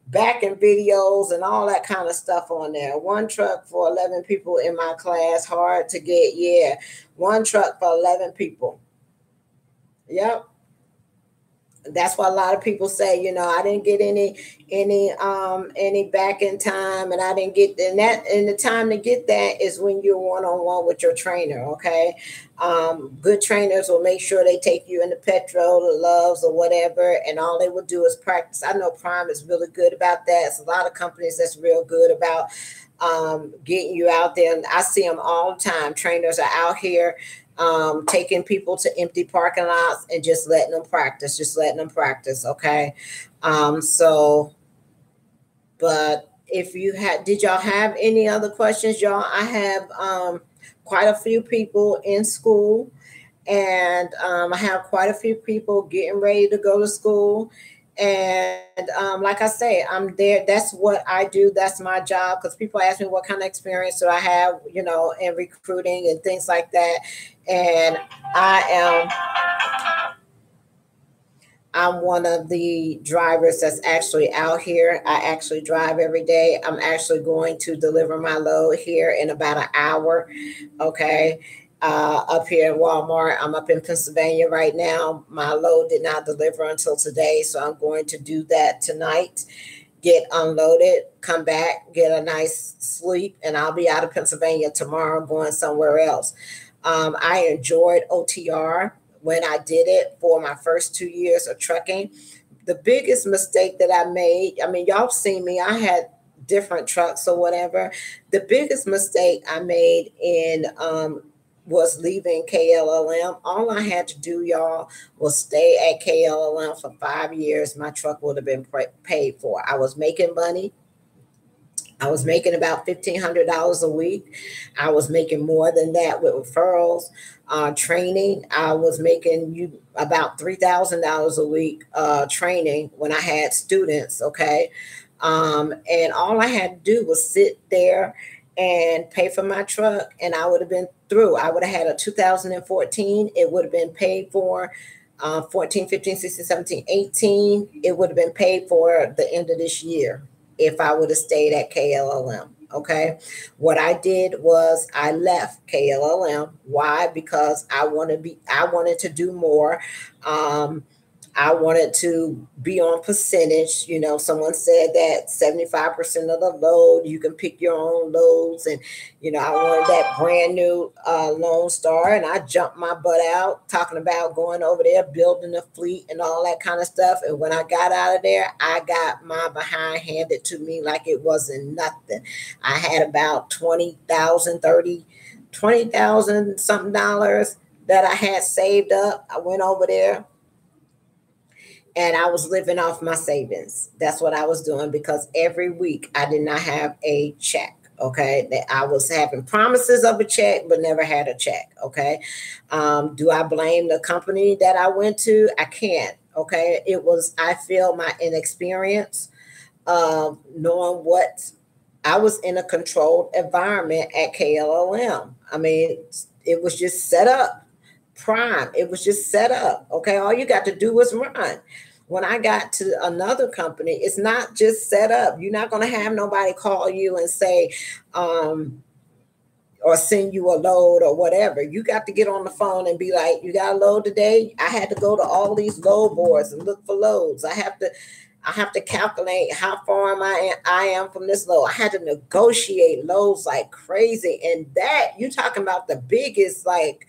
backing videos and all that kind of stuff on there. One truck for 11 people in my class, hard to get. Yeah, one truck for 11 people. Yep. That's why a lot of people say, I didn't get any back in time, and I didn't get, and the time to get that is when you're one-on-one with your trainer. Okay. Good trainers will make sure they take you in the Petro, the Loves, or whatever, and all they will do is practice. I know Prime is really good about that. It's a lot of companies that's real good about getting you out there, and I see them all the time. Trainers are out here taking people to empty parking lots and just letting them practice. Okay. So, but if did y'all have any other questions, y'all? I have quite a few people in school, and I have quite a few people getting ready to go to school. And like I say, I'm there. That's what I do. That's my job. Because people ask me what kind of experience do I have, in recruiting and things like that. And I'm one of the drivers that's actually out here. I actually drive every day. I'm actually going to deliver my load here in about an hour. Okay. Up here in Walmart. I'm up in Pennsylvania right now. My load did not deliver until today, so I'm going to do that tonight. Get unloaded, come back, get a nice sleep, and I'll be out of Pennsylvania tomorrow, going somewhere else. I enjoyed OTR when I did it for my first 2 years of trucking. The biggest mistake that I made, I mean, y'all seen me, I had different trucks or whatever. The biggest mistake I made was leaving KLLM. All I had to do, y'all, was stay at KLLM for 5 years. My truck would have been paid for. I was making money. I was making about $1,500 a week. I was making more than that with referrals, training. I was making about $3,000 a week training when I had students. Okay. And all I had to do was sit there and pay for my truck, and I would have been through. I would have had a 2014. It would have been paid for 14, 15, 16, 17, 18. It would have been paid for the end of this year if I would have stayed at KLLM. Okay. What I did was I left KLLM. Why? Because I wanted to do more. I wanted to be on percentage. You know, someone said that 75% of the load, you can pick your own loads. And, you know, I wanted that brand new Lone Star. And I jumped my butt out talking about going over there, building a fleet and all that kind of stuff. And when I got out of there, I got my behind handed to me like it wasn't nothing. I had about 20,000 something dollars that I had saved up. I went over there and I was living off my savings. That's what I was doing, because every week I did not have a check. Okay, that I was having promises of a check, but never had a check. Okay, do I blame the company that I went to? I can't. Okay, it was, I feel, my inexperience of knowing what, I was in a controlled environment at KLLM. I mean, it was just set up prime. It was just set up. Okay, all you got to do was run. When I got to another company, it's not just set up. You're not going to have nobody call you and say, or send you a load or whatever. You got to get on the phone and be like, you got a load today? I had to go to all these load boards and look for loads. I have to calculate how far I am from this load. I had to negotiate loads like crazy. And that, you talking about the biggest, like,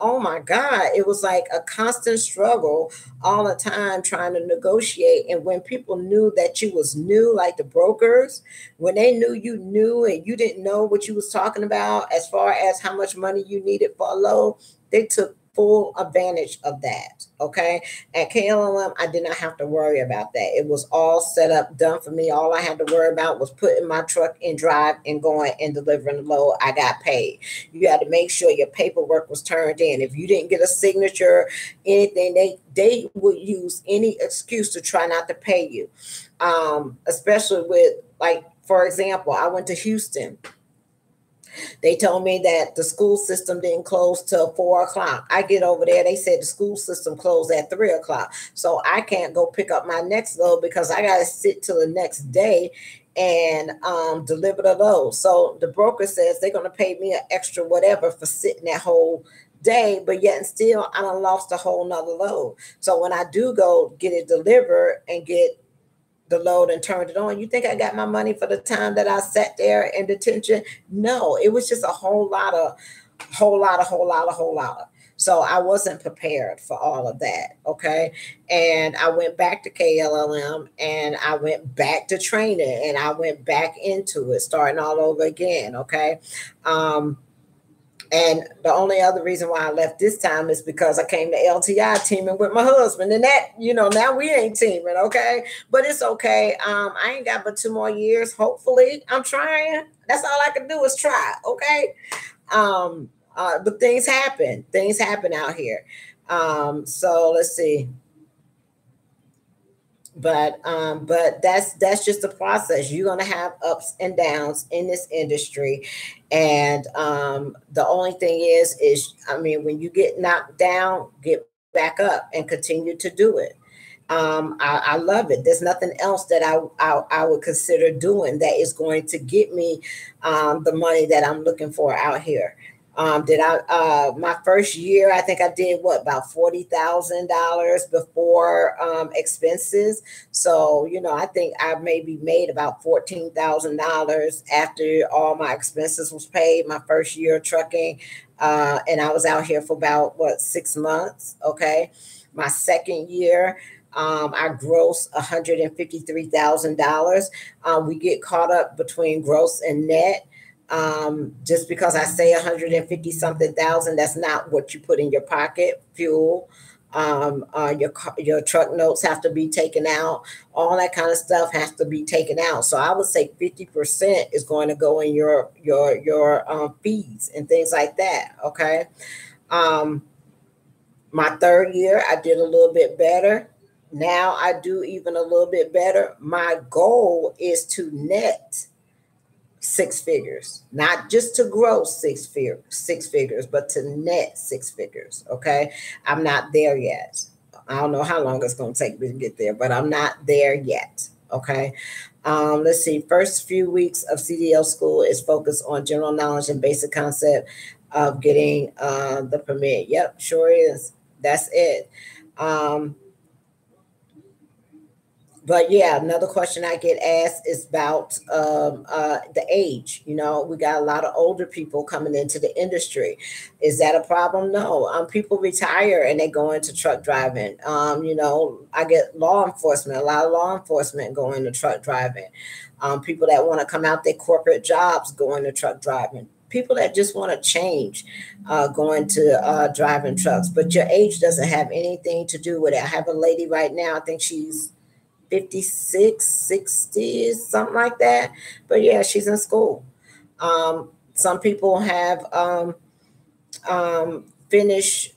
oh my God, it was like a constant struggle all the time trying to negotiate. And when people knew that you was new, like the brokers, when they knew you knew and you didn't know what you was talking about as far as how much money you needed for a load, they took full advantage of that. Okay. At KLM, I did not have to worry about that. It was all set up, done for me. All I had to worry about was putting my truck in drive and going and delivering the load. I got paid. You had to make sure your paperwork was turned in. If you didn't get a signature, anything, they would use any excuse to try not to pay you. Especially with, like, for example, I went to Houston. They told me that the school system didn't close till 4 o'clock. I get over there. They said the school system closed at 3 o'clock. So I can't go pick up my next load because I got to sit till the next day and deliver the load. So the broker says they're going to pay me an extra whatever for sitting that whole day, but yet and still I done lost a whole nother load. So when I do go get it delivered and get the load and turned it on, you think I got my money for the time that I sat there in detention? No, it was just a whole lot of. So I wasn't prepared for all of that. Okay. And I went back to KLLM and I went back to training and I went back into it, starting all over again. Okay. And the only other reason why I left this time is because I came to LTI teaming with my husband. And that, now we ain't teaming, okay? But it's okay. I ain't got but 2 more years, hopefully. I'm trying. That's all I can do is try, okay? But things happen. Things happen out here. So let's see. But that's just the process. You're gonna have ups and downs in this industry, and the only thing is I mean, when you get knocked down, get back up and continue to do it. I love it. There's nothing else that I would consider doing that is going to get me the money that I'm looking for out here. My first year, I think I did about $40,000 before expenses. So, I think I maybe made about $14,000 after all my expenses was paid my first year of trucking. And I was out here for about 6 months. Okay. My second year, I grossed $153,000. We get caught up between gross and net. Just because I say 150 something thousand, that's not what you put in your pocket. Fuel, your truck notes have to be taken out. All that kind of stuff has to be taken out. So I would say 50% is going to go in your fees and things like that. Okay. My third year, I did a little bit better. Now I do even a little bit better. My goal is to net 6 figures, not just to gross six figures, but to net 6 figures. Okay. I'm not there yet. I don't know how long it's going to take me to get there, but I'm not there yet. Okay. Let's see. First few weeks of CDL school is focused on general knowledge and basic concept of getting the permit. Yep, sure is. That's it. But yeah, another question I get asked is about the age. We got a lot of older people coming into the industry. Is that a problem? No. People retire and they go into truck driving. I get law enforcement, a lot of law enforcement go into truck driving. People that want to come out their corporate jobs go into truck driving. People that just want to change going to driving trucks. But your age doesn't have anything to do with it. I have a lady right now, I think she's 56, 60, something like that. But yeah, she's in school. Some people have finished,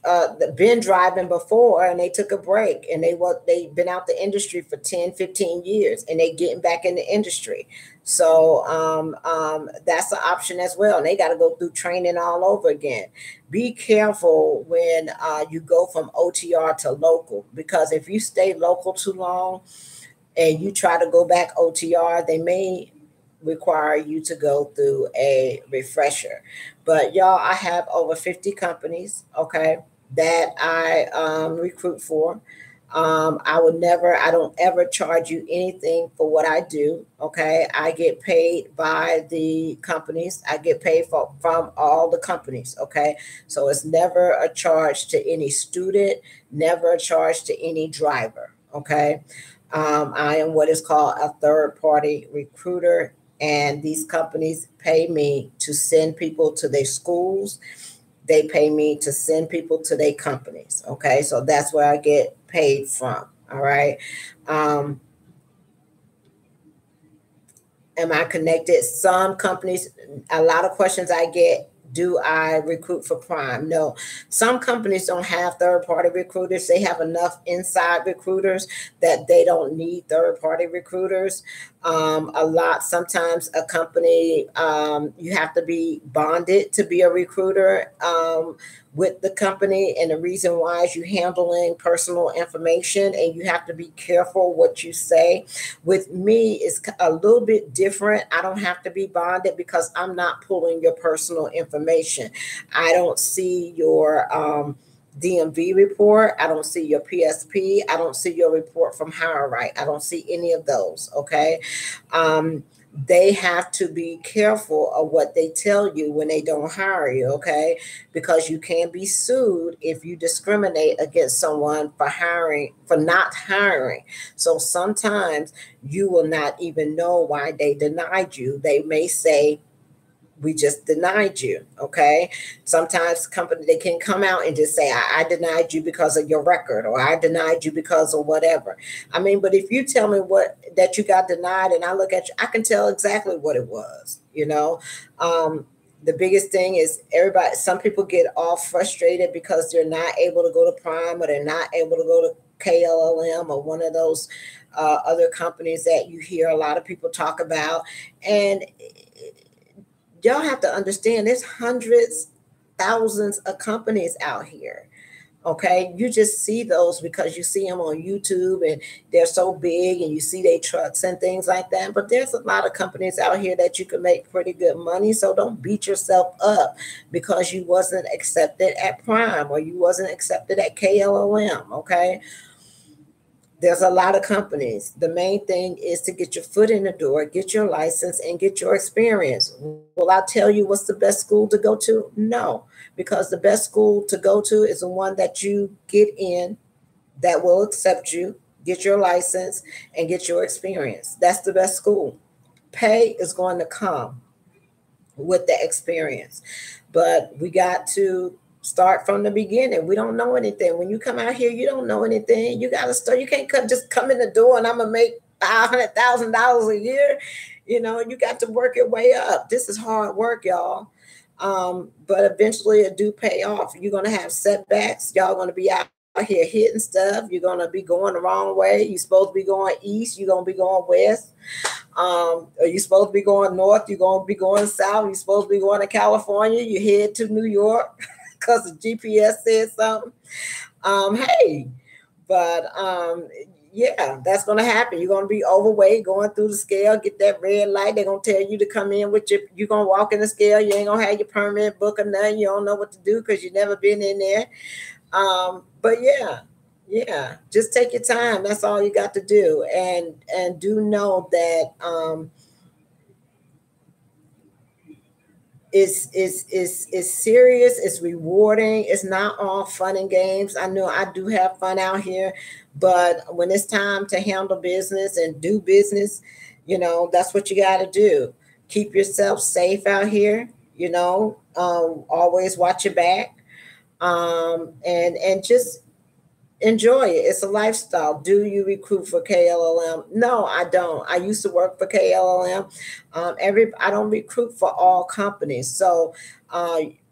been driving before and they took a break and they've been out the industry for 10, 15 years and they getting back in the industry. So that's an option as well. And they got to go through training all over again. Be careful when you go from OTR to local, because if you stay local too long, and you try to go back OTR, they may require you to go through a refresher. But y'all, I have over 50 companies, okay, that I recruit for. I don't ever charge you anything for what I do. Okay. I get paid by the companies. I get paid from all the companies. Okay. So it's never a charge to any student, never a charge to any driver. Okay. I am what is called a third party recruiter, and these companies pay me to send people to their schools. They pay me to send people to their companies. Okay, so that's where I get paid from. All right. Um, am I connected? Some companies, a lot of questions I get, do I recruit for Prime? No. Some companies don't have third party recruiters. They have enough inside recruiters that they don't need third party recruiters. Sometimes a company, you have to be bonded to be a recruiter with the company. And the reason why is you handling personal information and you have to be careful what you say. With me, it's a little bit different. I don't have to be bonded because I'm not pulling your personal information. I don't see your DMV report. I don't see your PSP. I don't see your report from HireRight. I don't see any of those. Okay. They have to be careful of what they tell you when they don't hire you. Okay. Because you can be sued if you discriminate against someone for not hiring. So sometimes you will not even know why they denied you. They may say, we just denied you. Okay. Sometimes company, they can come out and just say, I denied you because of your record, or I denied you because of whatever. I mean, but if you tell me that you got denied and I look at you, I can tell exactly what it was. The biggest thing is some people get all frustrated because they're not able to go to Prime, or they're not able to go to KLLM or one of those other companies that you hear a lot of people talk about. And y'all have to understand there's hundreds, thousands of companies out here. Okay. You just see those because you see them on YouTube and they're so big and you see their trucks and things like that. But there's a lot of companies out here that you can make pretty good money. So don't beat yourself up because you wasn't accepted at Prime or you wasn't accepted at KLOM. Okay. There's a lot of companies. The main thing is to get your foot in the door, get your license, and get your experience. Will I tell you what's the best school to go to? No, because the best school to go to is the one that you get in, that will accept you, get your license, and get your experience. That's the best school. Pay is going to come with the experience, but we got to start from the beginning. We don't know anything. When you come out here, you don't know anything. You got to start. You can't just come in the door and I'm gonna make $500,000 a year. You got to work your way up. This is hard work, y'all. But eventually it do pay off. You're gonna have setbacks. Y'all gonna be out here hitting stuff. You're gonna be going the wrong way. You're supposed to be going east. You're gonna be going west. Are you supposed to be going north? You're gonna be going south. You're supposed to be going to California. You head to New York because the GPS said something. Hey, but yeah, that's gonna happen. You're gonna be overweight, going through the scale, get that red light. They're gonna tell you to come in with you're gonna walk in the scale. You ain't gonna have your permit book or nothing. You don't know what to do because you've never been in there. But yeah, Yeah, just take your time. That's all you got to do. And do know that it's serious, it's rewarding, it's not all fun and games. I know I do have fun out here, but when it's time to handle business and do business, that's what you got to do. Keep yourself safe out here, always watch your back, and just enjoy it. It's a lifestyle. Do you recruit for KLLM? No, I don't. I used to work for KLLM. I don't recruit for all companies. So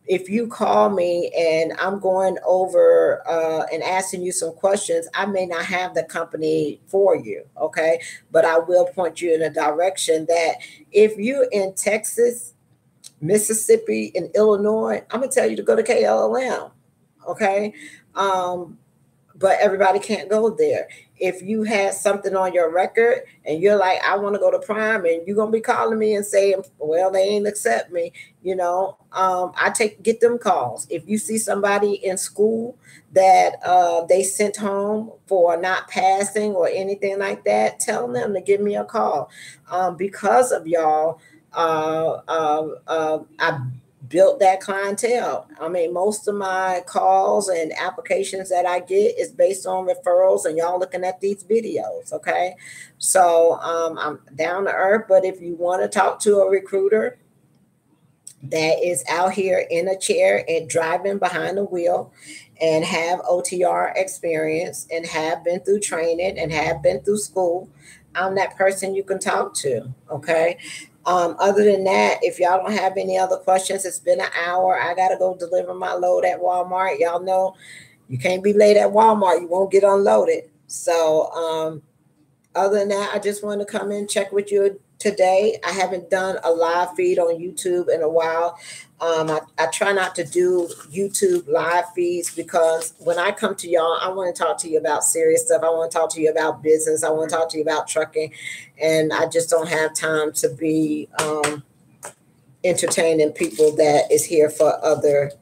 if you call me and I'm going over and asking you some questions, I may not have the company for you. Okay, but I will point you in a direction that if you're in Texas, Mississippi, and Illinois, I'm gonna tell you to go to KLLM. Okay. Um, but everybody can't go there. If you had something on your record and you're like, I want to go to Prime, and you're gonna be calling me and saying, well, they ain't accept me, get them calls. If you see somebody in school that they sent home for not passing or anything like that, tell them to give me a call. Because of y'all, I built that clientele. I mean, most of my calls and applications that I get is based on referrals and y'all looking at these videos. Okay. So I'm down to earth, but if you want to talk to a recruiter that is out here in a chair and driving behind the wheel and have OTR experience and have been through training and have been through school, I'm that person you can talk to. Okay. Other than that, if y'all don't have any other questions, it's been an hour. I got to go deliver my load at Walmart. Y'all know you can't be late at Walmart. You won't get unloaded. So, other than that, I just want to come in, check with you today. I haven't done a live feed on YouTube in a while. I try not to do YouTube live feeds because when I come to y'all, I want to talk to you about serious stuff. I want to talk to you about business. I want to talk to you about trucking. And I just don't have time to be entertaining people that is here for other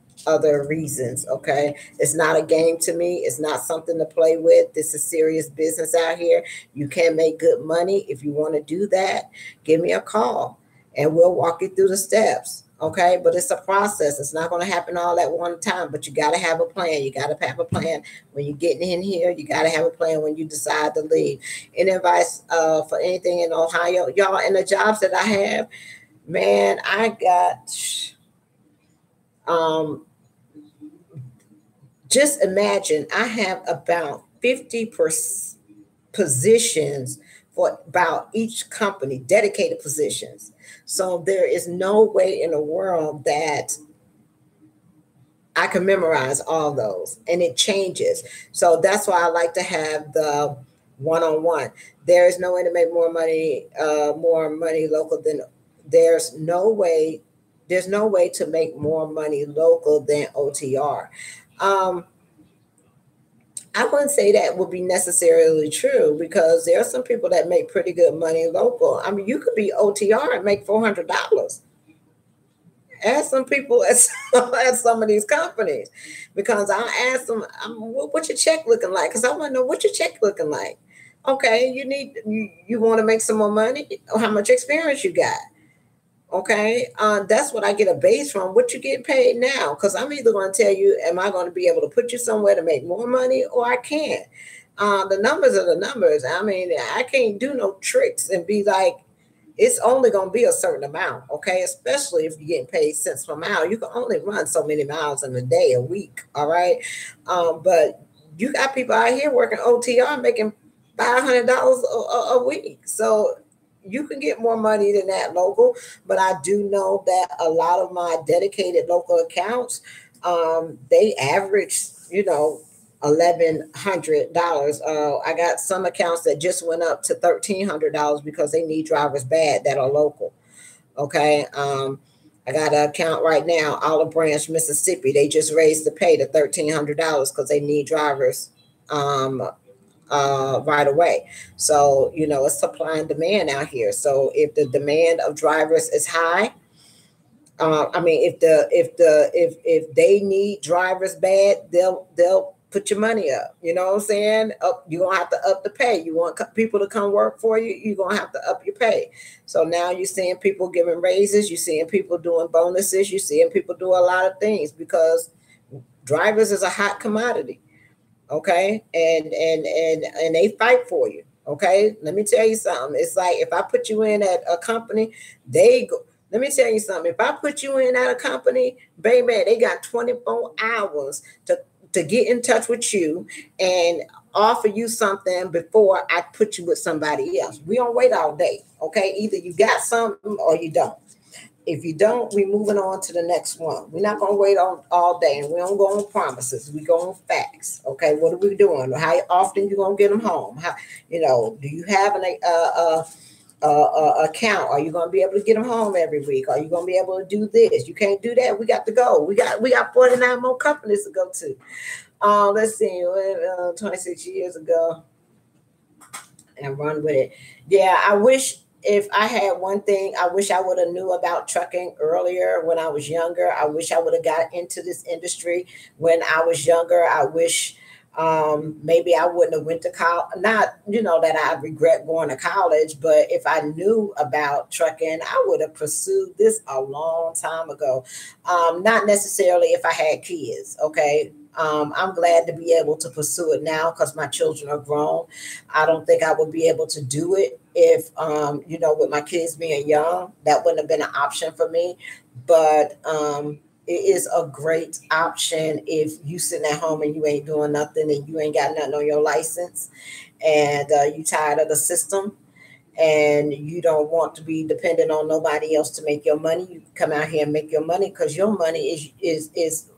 reasons. Okay, it's not a game to me. It's not something to play with. This is serious business out here. You can make good money. If you want to do that, give me a call and we'll walk you through the steps. Okay, but it's a process. It's not going to happen all at one time, but you got to have a plan. You got to have a plan when you're getting in here. You got to have a plan when you decide to leave. Any advice for anything in Ohio, y'all, and the jobs that I have, man, I got just imagine I have about 50 positions for about each company, dedicated positions. So there is no way in the world that I can memorize all those, and it changes. So that's why I like to have the one-on-one. There is no way to make more money local than there's no way to make more money local than OTR. I wouldn't say that would be necessarily true because there are some people that make pretty good money local. I mean, you could be OTR and make $400. Ask some people at some of these companies because I ask them, what's your check looking like? Because I want to know what your check looking like. Okay, you want to make some more money? How much experience you got? Okay, that's what I get a base from. What you get paid now? Because I'm either going to tell you, am I going to be able to put you somewhere to make more money, or I can't. The numbers are the numbers. I mean, I can't do no tricks and be like, it's only going to be a certain amount. Okay, especially if you're getting paid cents per mile. You can only run so many miles in a day, a week. All right, but you got people out here working OTR making $500 a week. So you can get more money than that local, but I do know that a lot of my dedicated local accounts, they average, $1,100. I got some accounts that just went up to $1,300 because they need drivers bad that are local. Okay. I got an account right now, Olive Branch, Mississippi. They just raised the pay to $1,300 because they need drivers right away. So, it's supply and demand out here. So if the demand of drivers is high, I mean, if they need drivers bad, they'll put your money up. You know what I'm saying? Up, you're gonna have to up the pay. You want people to come work for you, you're gonna have to up your pay. So now you're seeing people giving raises, you're seeing people doing bonuses, you're seeing people do a lot of things because drivers is a hot commodity. Okay, and they fight for you. Okay, let me tell you something. It's like if I put you in at a company, they go. Let me tell you something. If I put you in at a company, baby, they got 24 hours to get in touch with you and offer you something before I put you with somebody else. We don't wait all day. Okay, either you got something or you don't. If you don't, we're moving on to the next one. We're not going to wait on all day, and we don't go on promises. We go on facts. Okay, what are we doing? How often you going to get them home? How, do you have an account? Are you going to be able to get them home every week? Are you going to be able to do this? You can't do that. We got to go. We got 49 more companies to go to. Let's see, 26 years ago, and run with it. Yeah, I wish if I had one thing, I wish I would have knew about trucking earlier when I was younger. I wish I would have got into this industry when I was younger. I wish maybe I wouldn't have went to college. Not, that I regret going to college, but if I knew about trucking, I would have pursued this a long time ago. Not necessarily if I had kids, okay? I'm glad to be able to pursue it now because my children are grown. I don't think I would be able to do it if, with my kids being young, that wouldn't have been an option for me. But it is a great option if you sitting at home and you ain't doing nothing and you ain't got nothing on your license and you tired of the system and you don't want to be dependent on nobody else to make your money. You come out here and make your money because your money is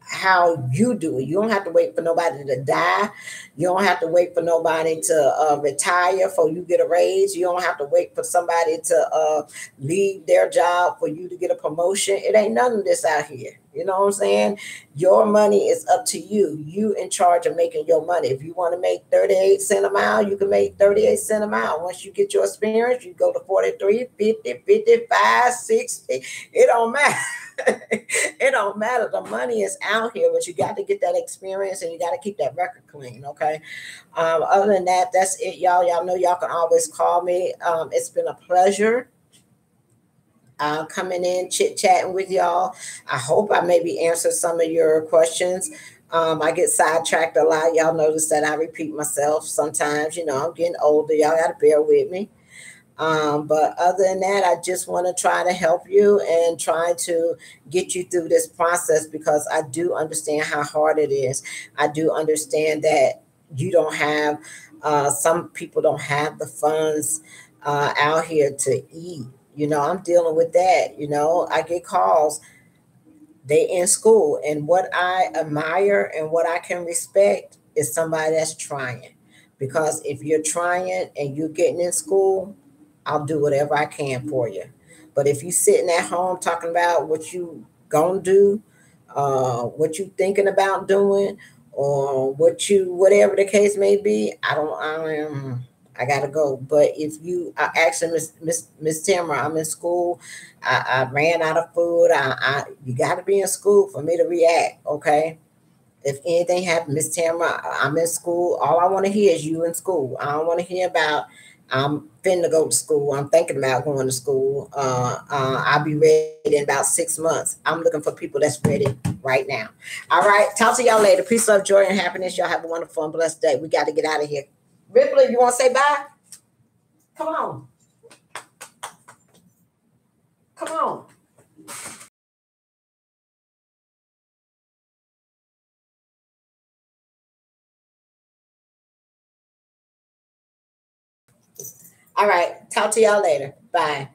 how you do it. You don't have to wait for nobody to die. You don't have to wait for nobody to retire for you get a raise. You don't have to wait for somebody to leave their job for you to get a promotion. It ain't none of this out here. You know what I'm saying? Your money is up to you. You in charge of making your money. If you want to make 38 cents a mile, you can make 38 cents a mile. Once you get your experience, you go to 43, 50, 55, 60. It don't matter. It don't matter. The money is out here, but you got to get that experience and you got to keep that record clean. Okay. Other than that, that's it, y'all. Y'all know y'all can always call me. It's been a pleasure coming in, chit chatting with y'all. I hope I maybe answered some of your questions. I get sidetracked a lot. Y'all notice that I repeat myself sometimes. I'm getting older. Y'all got to bear with me. But other than that, I just want to try to help you and try to get you through this process because I do understand how hard it is. I do understand that you don't have, some people don't have the funds out here to eat. I'm dealing with that. I get calls, they in school. And what I admire and what I can respect is somebody that's trying. Because if you're trying and you're getting in school, I'll do whatever I can for you. But if you sitting at home talking about what you gonna do, what you thinking about doing, or whatever the case may be, I gotta go. But if you are asking Miss Tamara, I'm in school, I ran out of food. You got to be in school for me to react. Okay. If anything happened, Miss Tamara, I'm in school. All I want to hear is you in school. I don't want to hear about I'm finna go to school. I'm thinking about going to school. I'll be ready in about 6 months. I'm looking for people that's ready right now. All right. Talk to y'all later. Peace, love, joy, and happiness. Y'all have a wonderful and blessed day. We got to get out of here. Ripley, you want to say bye? Come on. Come on. All right. Talk to y'all later. Bye.